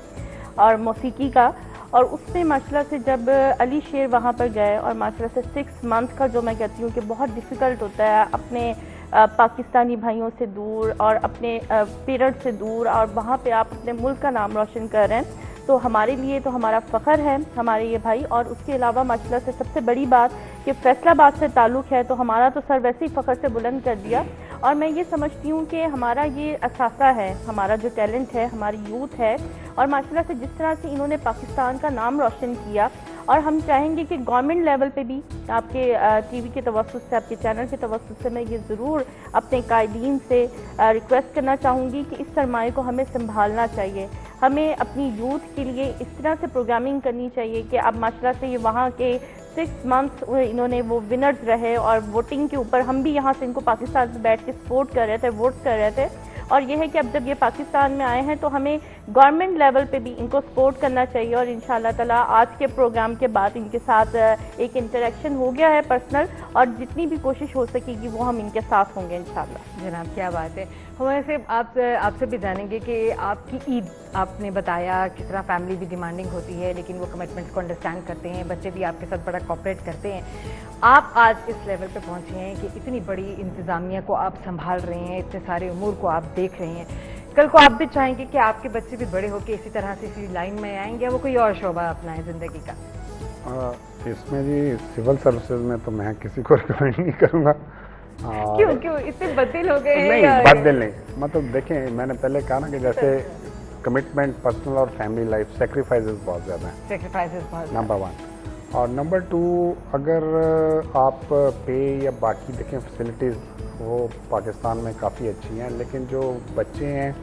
और मौसीकी का, और उसमें माशाल्लाह से जब अली शेर वहाँ पर गए और माशाल्लाह से 6 मंथ का जो मैं कहती हूँ कि बहुत डिफ़िकल्ट होता है अपने पाकिस्तानी भाइयों से दूर और अपने पेरेंट्स से दूर, और वहाँ पे आप अपने मुल्क का नाम रोशन कर रहे हैं। तो हमारे लिए तो हमारा फ़ख्र है हमारे ये भाई। और उसके अलावा माशाल्लाह से सबसे बड़ी बात कि फैसलाबाद से ताल्लुक़ है तो हमारा तो सर वैसे ही फ़ख्र से बुलंद कर दिया। और मैं ये समझती हूँ कि हमारा ये असासा है, हमारा जो टैलेंट है, हमारी यूथ है, और माशाल्लाह से जिस तरह से इन्होंने पाकिस्तान का नाम रोशन किया, और हम चाहेंगे कि गवर्नमेंट लेवल पे भी आपके टीवी के तवस्सुत से, आपके चैनल के तवस्सुत से मैं ये ज़रूर अपने कायदीन से रिक्वेस्ट करना चाहूँगी कि इस सरमाए को हमें संभालना चाहिए। हमें अपनी यूथ के लिए इस तरह से प्रोग्रामिंग करनी चाहिए कि अब माशाल्लाह से ये वहाँ के 6 मंथ्स इन्होंने वो विनर्स रहे, और वोटिंग के ऊपर हम भी यहाँ से इनको पाकिस्तान में बैठ के सपोर्ट कर रहे थे, वोट कर रहे थे। और ये है कि अब जब ये पाकिस्तान में आए हैं तो हमें गवर्नमेंट लेवल पे भी इनको सपोर्ट करना चाहिए। और इंशाल्लाह ताला आज के प्रोग्राम के बाद इनके साथ एक इंटरेक्शन हो गया है पर्सनल, और जितनी भी कोशिश हो सकेगी वो हम इनके साथ होंगे इंशाल्लाह। जनाब क्या बात है। हमारे से आपसे भी जानेंगे कि आपकी ईद, आपने बताया किस तरह फैमिली भी डिमांडिंग होती है लेकिन वो कमिटमेंट्स को अंडरस्टैंड करते हैं, बच्चे भी आपके साथ बड़ा कोऑपरेट करते हैं। आप आज इस लेवल पे पहुंचे हैं कि इतनी बड़ी इंतज़ामिया को आप संभाल रहे हैं, इतने सारे उमूर को आप देख रहे हैं। कल को आप भी चाहेंगे कि आपके बच्चे भी बड़े होकर इसी तरह से इसी लाइन में आएंगे, वो कोई और शोबा अपनाएं ज़िंदगी का? इसमें जी सिविल सर्विसेज में तो मैं किसी को रिकमेंड नहीं करूँगा। क्यों इतने बददिल हो गए? नहीं, बददिल नहीं, मतलब देखें मैंने पहले कहा ना कि जैसे कमिटमेंट पर्सनल और फैमिली लाइफ सेक्रीफाइसेस बहुत ज़्यादा हैं, सेक्रीफाइसेस बहुत, नंबर 1। और नंबर 2, अगर आप पे या बाकी देखें फैसिलिटीज़ वो पाकिस्तान में काफ़ी अच्छी हैं, लेकिन जो बच्चे हैं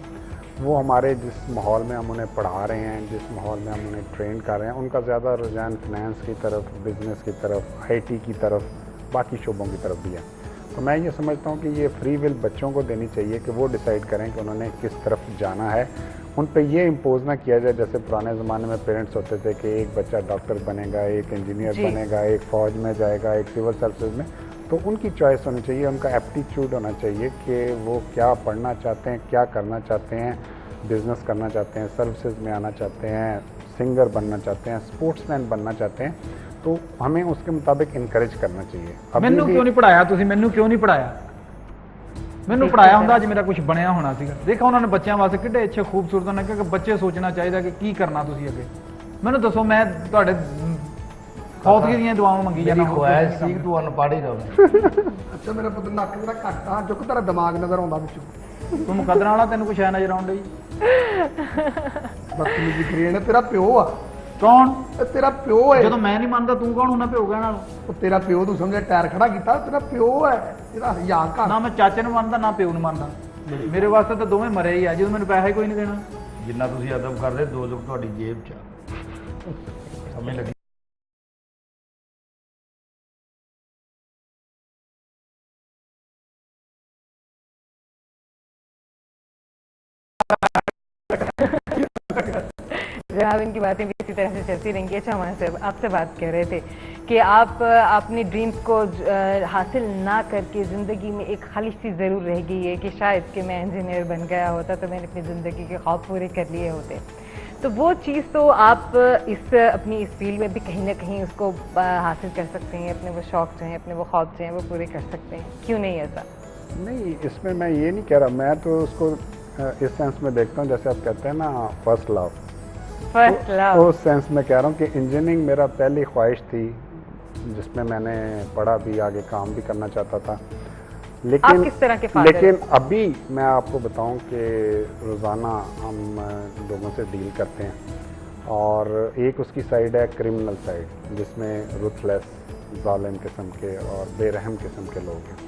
वो हमारे जिस माहौल में हम उन्हें पढ़ा रहे हैं, जिस माहौल में हम उन्हें ट्रेन कर रहे हैं, उनका ज़्यादा रुझान फिनेंस की तरफ, बिज़नेस की तरफ, IT की तरफ, बाकी शोबों की तरफ भी है। तो मैं ये समझता हूँ कि ये फ्री विल बच्चों को देनी चाहिए कि वो डिसाइड करें कि उन्होंने किस तरफ जाना है। उन पे ये इम्पोज ना किया जाए जैसे पुराने ज़माने में पेरेंट्स होते थे कि एक बच्चा डॉक्टर बनेगा, एक इंजीनियर बनेगा, एक फ़ौज में जाएगा, एक सिविल सर्विसेज में। तो उनकी चॉइस होनी चाहिए, उनका एप्टीट्यूड होना चाहिए कि वो क्या पढ़ना चाहते हैं, क्या करना चाहते हैं, बिज़नेस करना चाहते हैं, सर्विसेज में आना चाहते हैं, सिंगर बनना चाहते हैं, स्पोर्ट्समैन बनना चाहते हैं। तो हमें उसके मुताबिक इनकरेज करना चाहिए। ਮੈਨੂੰ ਕਿਉਂ ਨਹੀਂ ਪੜਾਇਆ ਤੁਸੀਂ? ਮੈਨੂੰ ਕਿਉਂ ਨਹੀਂ ਪੜਾਇਆ? ਮੈਨੂੰ ਪੜਾਇਆ ਹੁੰਦਾ ਅੱਜ ਮੇਰਾ ਕੁਝ ਬਣਿਆ ਹੋਣਾ ਸੀਗਾ। ਦੇਖੋ ਉਹਨਾਂ ਨੇ ਬੱਚਿਆਂ ਵਾਸਤੇ ਕਿੱਡੇ ਅੱਛੇ ਖੂਬਸੂਰਤ ਨੇ ਕਿ ਬੱਚੇ ਸੋਚਣਾ ਚਾਹੀਦਾ ਕਿ ਕੀ ਕਰਨਾ ਤੁਸੀਂ ਅੱਗੇ। ਮੈਨੂੰ ਦੱਸੋ, ਮੈਂ ਤੁਹਾਡੇ ਖੌਫਗੀ ਦੀਆਂ ਦੁਆਵਾਂ ਮੰਗੀ ਜਾਂਦਾ। ਮੇਰੀ ਖੁਆਇਸ਼ ਸੀ ਕਿ ਤੂੰ ਅਨਪੜ੍ਹ ਹੀ ਰਹੇ। ਅੱਛਾ ਮੇਰਾ ਪੁੱਤ ਨੱਕ ਜਿਹੜਾ ਘੱਟ ਆ ਚੁੱਕ ਤੇਰਾ ਦਿਮਾਗ ਨਜ਼ਰ ਆਉਂਦਾ ਵਿੱਚੋਂ। ਤੂੰ ਮੁਕੱਦਰਾਂ ਵਾਲਾ, ਤੈਨੂੰ ਕੁਛ ਐ ਨਜ਼ਰ ਆਉਣ ਡਈ? ਬਦਤਮੀਜ਼ੀ ਕਰੀ ਨਾ, ਤੇਰਾ ਪਿਓ ਆ। ਕੌਣ? ਤੇਰਾ ਪਿਓ ਹੈ। ਜਦੋਂ ਮੈਂ ਨਹੀਂ ਮੰਨਦਾ ਤੂੰ ਕੌਣ ਹੁੰਦਾ ਪਿਓ ਕਹਿਣ ਵਾਲਾ? ਉਹ ਤੇਰਾ ਪਿਓ ਤੂੰ ਸਮਝਿਆ ਟਾਇਰ ਖੜਾ ਕੀਤਾ, ਤੇਰਾ ਪਿਓ ਹੈ। ਇਹਦਾ ਹਜ਼ਾਰ ਘਰ ਨਾ ਮੈਂ ਚਾਚੇ ਨੂੰ ਮੰਨਦਾ ਨਾ ਪਿਓ ਨੂੰ ਮੰਨਦਾ। ਮੇਰੇ ਵਾਸਤੇ ਤਾਂ ਦੋਵੇਂ ਮਰੇ ਹੀ ਆ ਜਦੋਂ ਮੈਨੂੰ ਪੈਸਾ ਹੀ ਕੋਈ ਨਹੀਂ ਦੇਣਾ। ਜਿੰਨਾ ਤੁਸੀਂ ਅਦਬ ਕਰਦੇ 2 ਲੋਕ ਤੁਹਾਡੀ ਜੇਬ 'ਚ ਆ। ਸਮਝ ਲੱਗੀ? जनाब इनकी बातें भी इसी तरह से चलती रहेंगी। अच्छा, हमारे आपसे बात कर रहे थे कि आप अपने ड्रीम्स को हासिल ना करके ज़िंदगी में एक ख्वाहिश सी ज़रूर रह गई है कि शायद कि मैं इंजीनियर बन गया होता तो मैंने अपनी ज़िंदगी के ख्वाब पूरे कर लिए होते। तो वो चीज़ तो आप अपनी इस फील्ड में भी कहीं ना कहीं उसको हासिल कर सकते हैं। अपने वो शौक़ जो हैं, अपने वो ख्वाब जो हैं वो पूरे कर सकते हैं। क्यों नहीं ऐसा? नहीं, इसमें मैं ये नहीं कह रहा। मैं तो उसको इस सेंस में देखता हूँ जैसे आप कहते हैं ना फर्स्ट लव। उस सेंस में कह रहा हूँ कि इंजीनियरिंग मेरा पहली ख्वाहिश थी जिसमें मैंने पढ़ा भी, आगे काम भी करना चाहता था। लेकिन आप किस तरह के फादर? लेकिन अभी मैं आपको बताऊं कि रोज़ाना हम लोगों से डील करते हैं और एक उसकी साइड है क्रिमिनल साइड जिसमें रुथलेस, जालिम किस्म के और बेरहम किस्म के लोग हैं,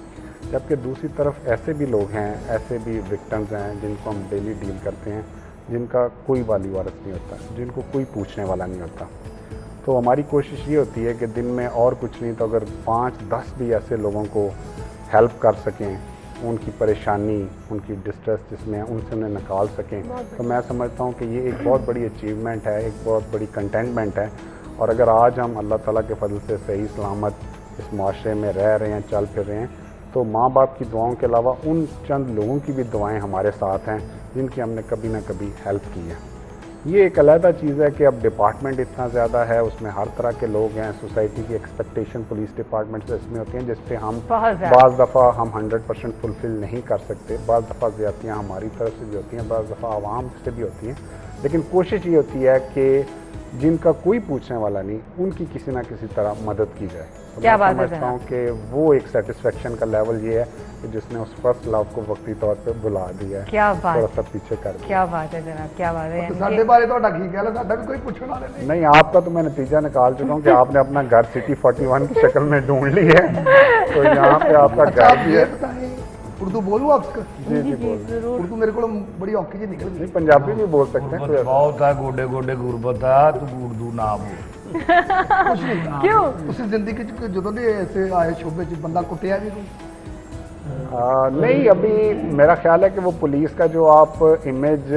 जबकि दूसरी तरफ ऐसे भी लोग हैं, ऐसे भी विक्टिम्स हैं जिनको हम डेली डील करते हैं, जिनका कोई वाली वारिस नहीं होता, जिनको कोई पूछने वाला नहीं होता। तो हमारी कोशिश ये होती है कि दिन में और कुछ नहीं तो अगर 5-10 भी ऐसे लोगों को हेल्प कर सकें, उनकी परेशानी, उनकी डिस्ट्रेस जिसमें उनसे उन्हें निकाल सकें, तो मैं समझता हूँ कि ये एक बहुत बड़ी अचीवमेंट है, एक बहुत बड़ी कंटेनमेंट है। और अगर आज हम अल्लाह ताला के फजल से सही सलामत इस माशरे में रह रहे हैं, चल फिर रहे हैं, तो माँ बाप की दुआओं के अलावा उन चंद लोगों की भी दुआएं हमारे साथ हैं जिनकी हमने कभी ना कभी हेल्प की है। ये एक अलहदा चीज़ है कि अब डिपार्टमेंट इतना ज़्यादा है, उसमें हर तरह के लोग हैं, सोसाइटी की एक्सपेक्टेशन पुलिस डिपार्टमेंट से इसमें होती हैं जिससे हम बाज़ दफ़ा हम 100% फुलफ़िल नहीं कर सकते। बाज़ दफ़ा ज़्यादतियाँ हमारी तरफ से भी होती हैं, बाज़ दफ़ा आवाम से भी होती हैं, लेकिन कोशिश ये होती है कि जिनका कोई पूछने वाला नहीं, उनकी किसी ना किसी तरह मदद की जाए। तो क्या मैं बात है समझता हूँ कि वो एक सेटिस्फेक्शन का लेवल ये है कि जिसने उस फर्स्ट लव को वक्ती तौर पे बुला दिया है, क्या बात, थोड़ा सा पीछे कर दिया। क्या बात है जनाब, क्या बात है। साढ़े बारे तो की गल है, साढ़ा भी कोई पूछने वाला नहीं। नहीं, आपका तो मैं नतीजा निकाल चुका हूँ कि आपने अपना घर सिटी 41 की शक्ल में ढूंढ ली है, तो यहाँ पे आपका घर भी है। उर्दू बोलूँ आप? जी जी बोल। उर्दू मेरे को बड़ी औखी जी निकल गई। पंजाबी भी बोल सकते हैं। बहुत है गोडे गोडे गुरबत है, तू उर्दू ना बोल। कुछ नहीं। क्यों? ਤੁਸੀਂ ਜ਼ਿੰਦਗੀ ਚ ਜਦੋਂ ਦੇ ऐसे आए शोबे च बंदा कुटिया भी कोई? नहीं, अभी मेरा ख्याल है कि वो पुलिस का जो आप इमेज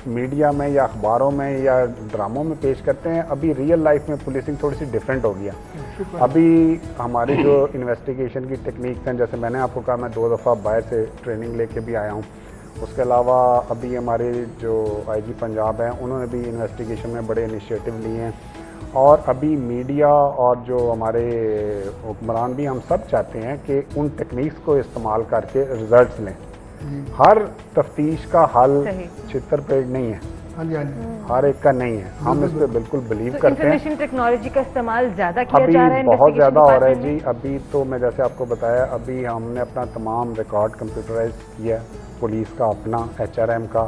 मीडिया में या अखबारों में या ड्रामों में पेश करते हैं, अभी रियल लाइफ में पुलिसिंग थोड़ी सी डिफरेंट हो गया। अभी हमारी जो इन्वेस्टिगेशन की टेक्निक्स हैं, जैसे मैंने आपको कहा मैं 2 दफ़ा बाहर से ट्रेनिंग लेके भी आया हूँ। उसके अलावा अभी हमारे जो आईजी पंजाब हैं उन्होंने भी इन्वेस्टिगेशन में बड़े इनिशिएटिव लिए हैं, और अभी मीडिया और जो हमारे हुक्मरान भी, हम सब चाहते हैं कि उन टेक्निक्स को इस्तेमाल करके रिजल्ट्स लें। हर तफ्तीश का हल छितर पेड़ नहीं है, हर एक का नहीं है, हम इस पर बिल्कुल बिलीव करते हैं। इंफॉर्मेशन टेक्नोलॉजी का इस्तेमाल ज़्यादा किया जा रहा है, बहुत ज़्यादा हो रहा है जी। अभी तो मैं जैसे आपको बताया, अभी हमने अपना तमाम रिकॉर्ड कंप्यूटराइज किया, पुलिस का अपना, HRM का,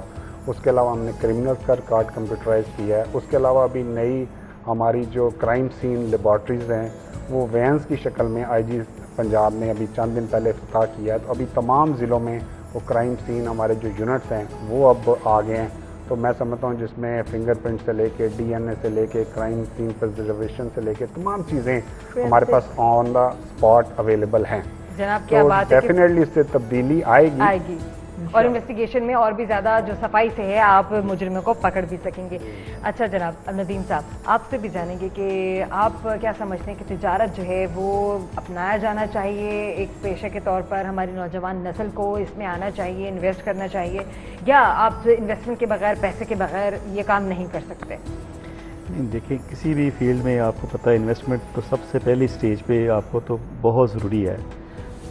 उसके अलावा हमने क्रिमिनल्स का रिकॉर्ड कंप्यूटराइज किया है। उसके अलावा अभी नई हमारी जो क्राइम सीन लेबॉर्ट्रीज़ हैं वो वैन्स की शक्ल में आईजी पंजाब ने अभी चंद दिन पहले इफ्तिताह किया है। तो अभी तमाम ज़िलों में वो क्राइम सीन हमारे जो यूनिट्स हैं वो अब आ गए हैं। तो मैं समझता हूँ जिसमें फिंगरप्रिंट से लेके DNA से लेके क्राइम सीन प्रिजर्वेशन से लेके तमाम चीज़ें हमारे pass on the spot available हैं। जनाब क्या तो बात है कि डेफिनेटली इससे तब्दीली आएगी और इन्वेस्टिगेशन में और भी ज़्यादा जो सफाई से है आप मुजरिमों को पकड़ भी सकेंगे। अच्छा जनाब नदीम साहब, आपसे भी जानेंगे कि आप क्या समझते हैं कि तिजारत जो है वो अपनाया जाना चाहिए एक पेशे के तौर पर, हमारी नौजवान नस्ल को इसमें आना चाहिए, इन्वेस्ट करना चाहिए, या आप इन्वेस्टमेंट के बगैर, पैसे के बगैर ये काम नहीं कर सकते? नहीं, देखिए किसी भी फील्ड में आपको पता है इन्वेस्टमेंट तो सबसे पहली स्टेज पे आपको तो बहुत ज़रूरी है।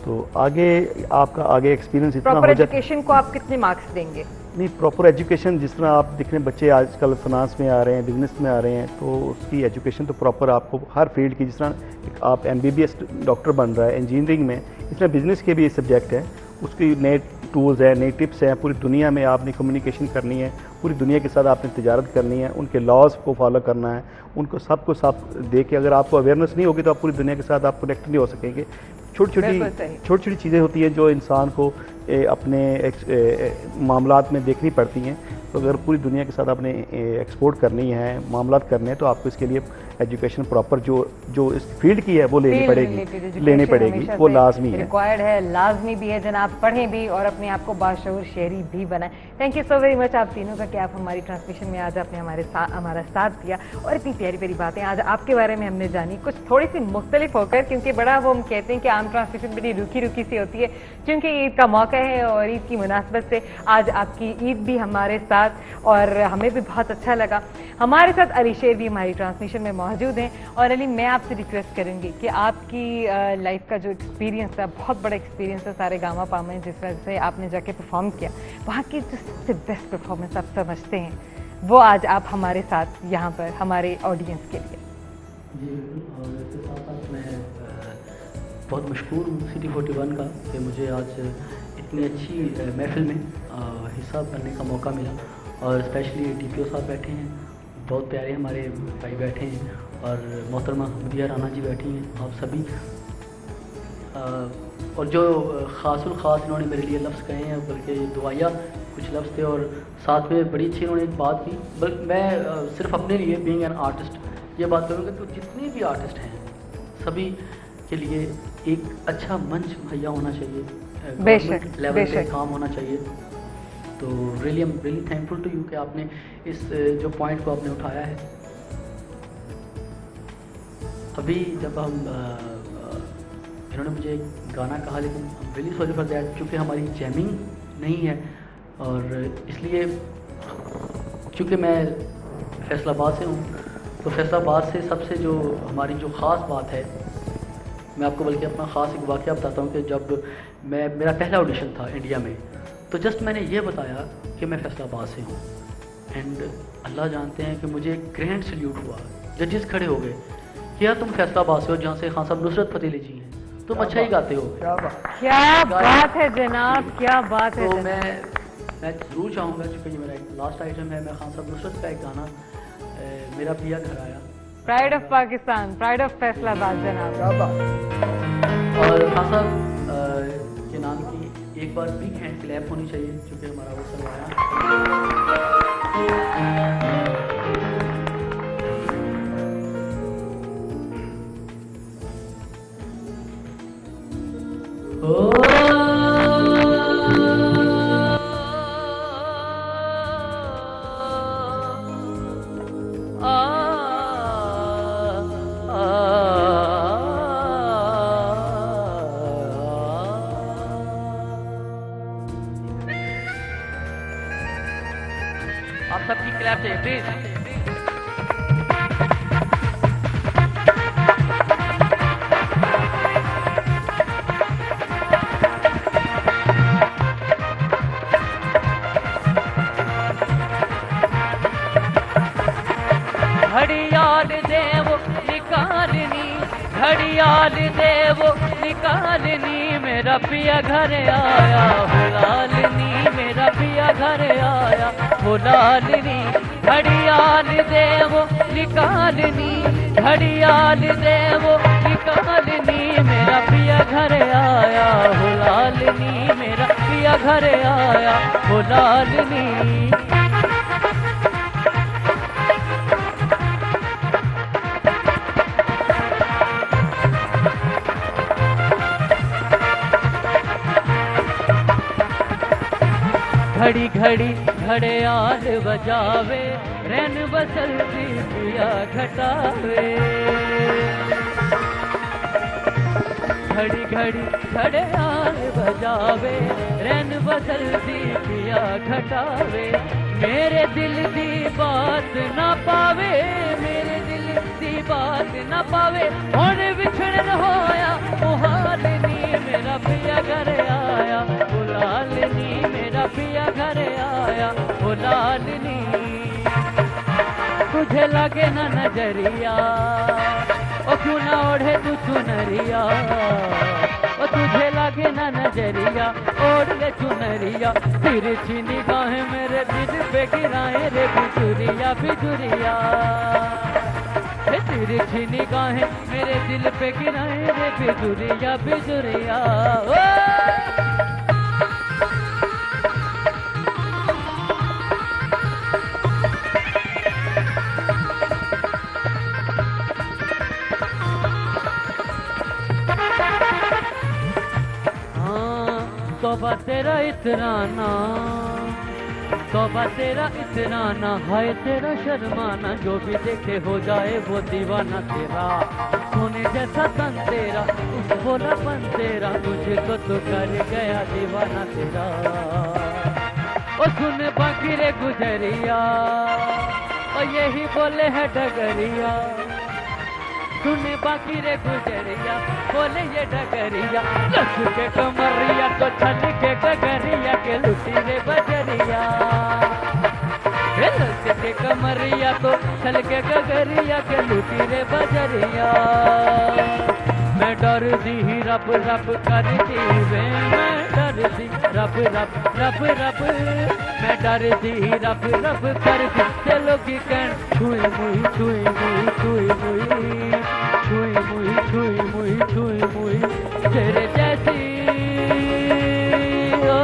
तो आगे आपका आगे एक्सपीरियंस इतना हो प्रॉपर जाए। एजुकेशन को आप कितने मार्क्स देंगे? नहीं, प्रॉपर एजुकेशन जिस तरह आप देख रहे हैं बच्चे आजकल फाइनेंस में आ रहे हैं, बिजनेस में आ रहे हैं, तो उसकी एजुकेशन तो प्रॉपर आपको हर फील्ड की, जिस तरह एक आप MBBS डॉक्टर बन रहा है इंजीनियरिंग में, इस तरह बिजनेस के भी सब्जेक्ट है, उसकी नए टूल्स हैं, नई टिप्स हैं, पूरी दुनिया में आपने कम्युनिकेशन करनी है, पूरी दुनिया के साथ आपने तिजारत करनी है, उनके लॉज को फॉलो करना है, उनको सबको सब देख के अगर आपको अवेयरनेस नहीं होगी तो आप पूरी दुनिया के साथ आप कनेक्ट नहीं हो सकेंगे। छोटी छोटी चीज़ें होती हैं जो इंसान को अपने मामलात में देखनी पड़ती हैं। तो अगर पूरी दुनिया के साथ आपने एक्सपोर्ट करनी है, मामलात करने हैं, तो आपको इसके लिए एजुकेशन प्रॉपर जो इस फील्ड की है वो लेनी पड़ेगी, वो लाजमी है, रिक्वायर्ड है, लाजमी भी है जनाब, पढ़ें भी और अपने आप को बाशऊर शहरी भी बनाएं। Thank you so very much आप तीनों का कि आप हमारी ट्रांसमिशन में आज आपने हमारा साथ दिया और इतनी प्यारी प्यारी बातें आज आपके बारे में हमने जानी, कुछ थोड़ी सी मुख्तलिफ होकर, क्योंकि बड़ा वो हम कहते हैं कि आम ट्रांसमिशन बड़ी रुकी रुकी सी होती है, क्योंकि ईद का मौका है और ईद की मुनासबत से आज आपकी ईद भी हमारे साथ और हमें भी बहुत अच्छा लगा। हमारे साथ अली शेर भी हमारी ट्रांसमिशन में मौजूद हैं। और अली, मैं आपसे रिक्वेस्ट करूंगी कि आपकी लाइफ का जो एक्सपीरियंस था, बहुत बड़ा एक्सपीरियंस है, सारे गामा पामा जिस वजह से आपने जाके परफॉर्म किया, वहाँ की जो सबसे बेस्ट परफॉर्मेंस आप समझते हैं वो आज आप हमारे साथ यहाँ पर हमारे ऑडियंस के लिए। जी बिल्कुल, और इसके साथ साथ मैं बहुत मशहूर हूँ सिटी 41 का कि मुझे आज इतनी अच्छी महफिल में हिस्सा बनने का मौका मिला, और स्पेशली DPO साहब बैठे हैं, बहुत प्यारे हमारे भाई बैठे हैं, और मोहतरमा हमदिया राना जी बैठी हैं, आप सभी, और जो ख़ासुल ख़ास इन्होंने मेरे लिए लफ्ज़ कहे हैं, बल्कि दुआया कुछ लफ्ज़ थे, और साथ में बड़ी अच्छी इन्होंने एक बात की, बल्कि मैं सिर्फ अपने लिए बीइंग एन आर्टिस्ट ये बात करूँगा कि जितने भी आर्टिस्ट हैं सभी के लिए एक अच्छा मंच मुहैया होना चाहिए, बेशक लेवल पे काम होना चाहिए। तो really am really thankful to you कि आपने इस जो पॉइंट को आपने उठाया है। अभी जब हम इन्होंने मुझे गाना कहा, लेकिन रियली सॉरी फॉर दैट, चूँकि हमारी जैमिंग नहीं है, और इसलिए चूँकि मैं फैसलाबाद से हूँ, तो फैसलाबाद से सबसे जो हमारी जो ख़ास बात है, मैं आपको बल्कि अपना ख़ास एक वाक़या बताता हूँ कि जब मेरा पहला ऑडिशन था इंडिया में, तो जस्ट मैंने ये बताया कि मैं फैसलाबाद से हूँ, एंड अल्लाह जानते हैं कि मुझे एक ग्रैंड सल्यूट हुआ, जजेस खड़े हो गए कि यार तुम फैसलाबाद से हो, जहाँ से खान साहब नुसरत फतेह अली जी हैं, तुम अच्छा ही गाते हो। क्या बात है जनाब, क्या बात है। तो मैं ज़रूर चाहूँगा, चूँकि ये मेरा एक लास्ट आइटम है, मैं खान साहब नुसरत का एक गाना मेरा पिया घर आया, pride of Pakistan, pride of Faisalabad जनाब, और खान साहब के नाम की एक बार बिग हैंड क्लैप होनी चाहिए, क्योंकि हमारा वो सरवाया। आप सबकी क्लैप चाहिए प्लीज। घड़ियाल देव निकालनी, घड़ियाल देव निकालनी, मेरा पिया घर आया हुलालनी, मेरा पिया घर आया हुलालनी। घड़ियाल देव निकालनी, घड़ियाल देव निकालनी, मेरा पिया घर आया हुलालनी, मेरा पिया घर आया हुलालनी। घड़ी घड़ी घड़ियाल बजावे रैन बसंती पिया घटावे घड़ी घड़ी घड़ियाल बजावे रैन बसंती पिया घटावे मेरे दिल दी बात ना पावे मेरे दिल दी बात ना पावे हुण विछड़न होया ओ हाल नी मेरा पिया घर आया ओ लाल नी मेरा पिया घर आया ओ लाल नी तुझे लगे ना नजरिया ओ क्यों ना ओढ़े तू चुनरिया ओ तुझे लगे ना नजरिया ओढ़ ले चुनरिया तिरछी निगाहें मेरे दिल पे गिराए रे बिजुरिया बिजुरिया तिरछी निगाहें मेरे दिल पे गिराए रे बिजुरिया बिजुरिया तौबा तेरा इतराना तौबा तेरा इतराना हाय तेरा शर्माना जो भी देखे हो जाए वो दीवाना तेरा सोने जैसा तन तेरा उस भोलापन तेरा मुझको तो कर गया दीवाना तेरा ओ सुन बाकी रे गुजरिया और यही बोले है डगरिया सुने बाकी रे गुजरिया बोले ये डगरिया लस के कमरिया तो छल के गगरिया के लुटी रे बजरिया लस के कमरिया तो छल के गगरिया के लुटी रे बजरिया मैं डरदी ही रब रब करती वे मैं डरदी रब रब रब रब मैं डरदी ही रब रब करती चलो की कण छुई मुई छुई मुई छुई मुई छुई मुई छुई मुई छुई मुई तेरे जैसी ओ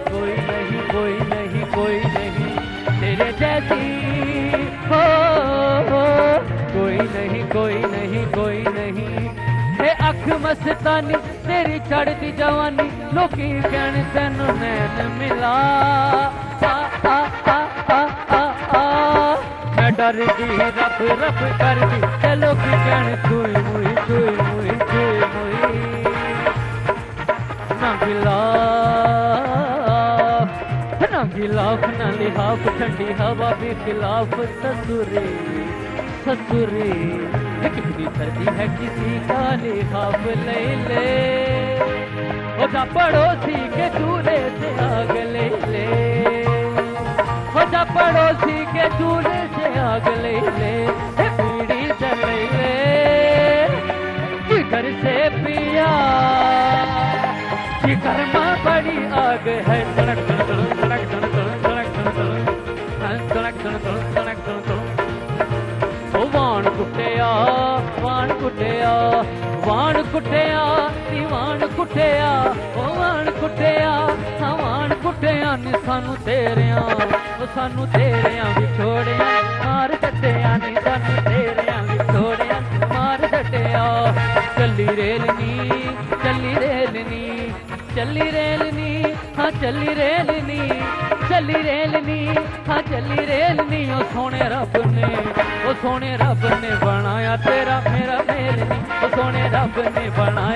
कोई नहीं कोई नहीं कोई नहीं तेरे जैसी हो कोई नहीं कोई नहीं कोई नहीं हे अख मस्तानी तेरी चढ़ती जवानी लोकी कहने तेनू नैन मिला आ आ आ आ आ मैं डरदी रब रब करदी चलो की कहने छुई मुई छुई मुई छुई मुई ना गिलाफ ना लिहाफ ठंडी हवा भी खिलाफ ससुरे ससुरे कितनी सर्दी है किसी का लिहाफ ले ले हो जा पड़ोसी के चूल्हे से आग ले ले हो जा पड़ोसी के चूल्हे से आग ले ले बीड़ी जल ले जिगर से पिया जिगर में बड़ी आग है तड़क तड़क तड़क तड़क तड़क तड़क तड़क तड़क तड़क तड़क वाण कुटिया वाण कुटिया वाण कुटिया दीवान कुटिया ओ वाण कुटिया वाण कुटिया नी सानू तेरिया ओ सानू तेरिया विछोड़िया मार दटिया नी सानू तेरिया विछोड़िया मार दटिया चली रेलनी चली रेलनी चली रेलनी हाँ चली रेलनी चली रेलनी हाँ चली रेलनी ओ सोने रब ने बनाया तेरा मेरा मेलनी ओ सोने रब ने बनाया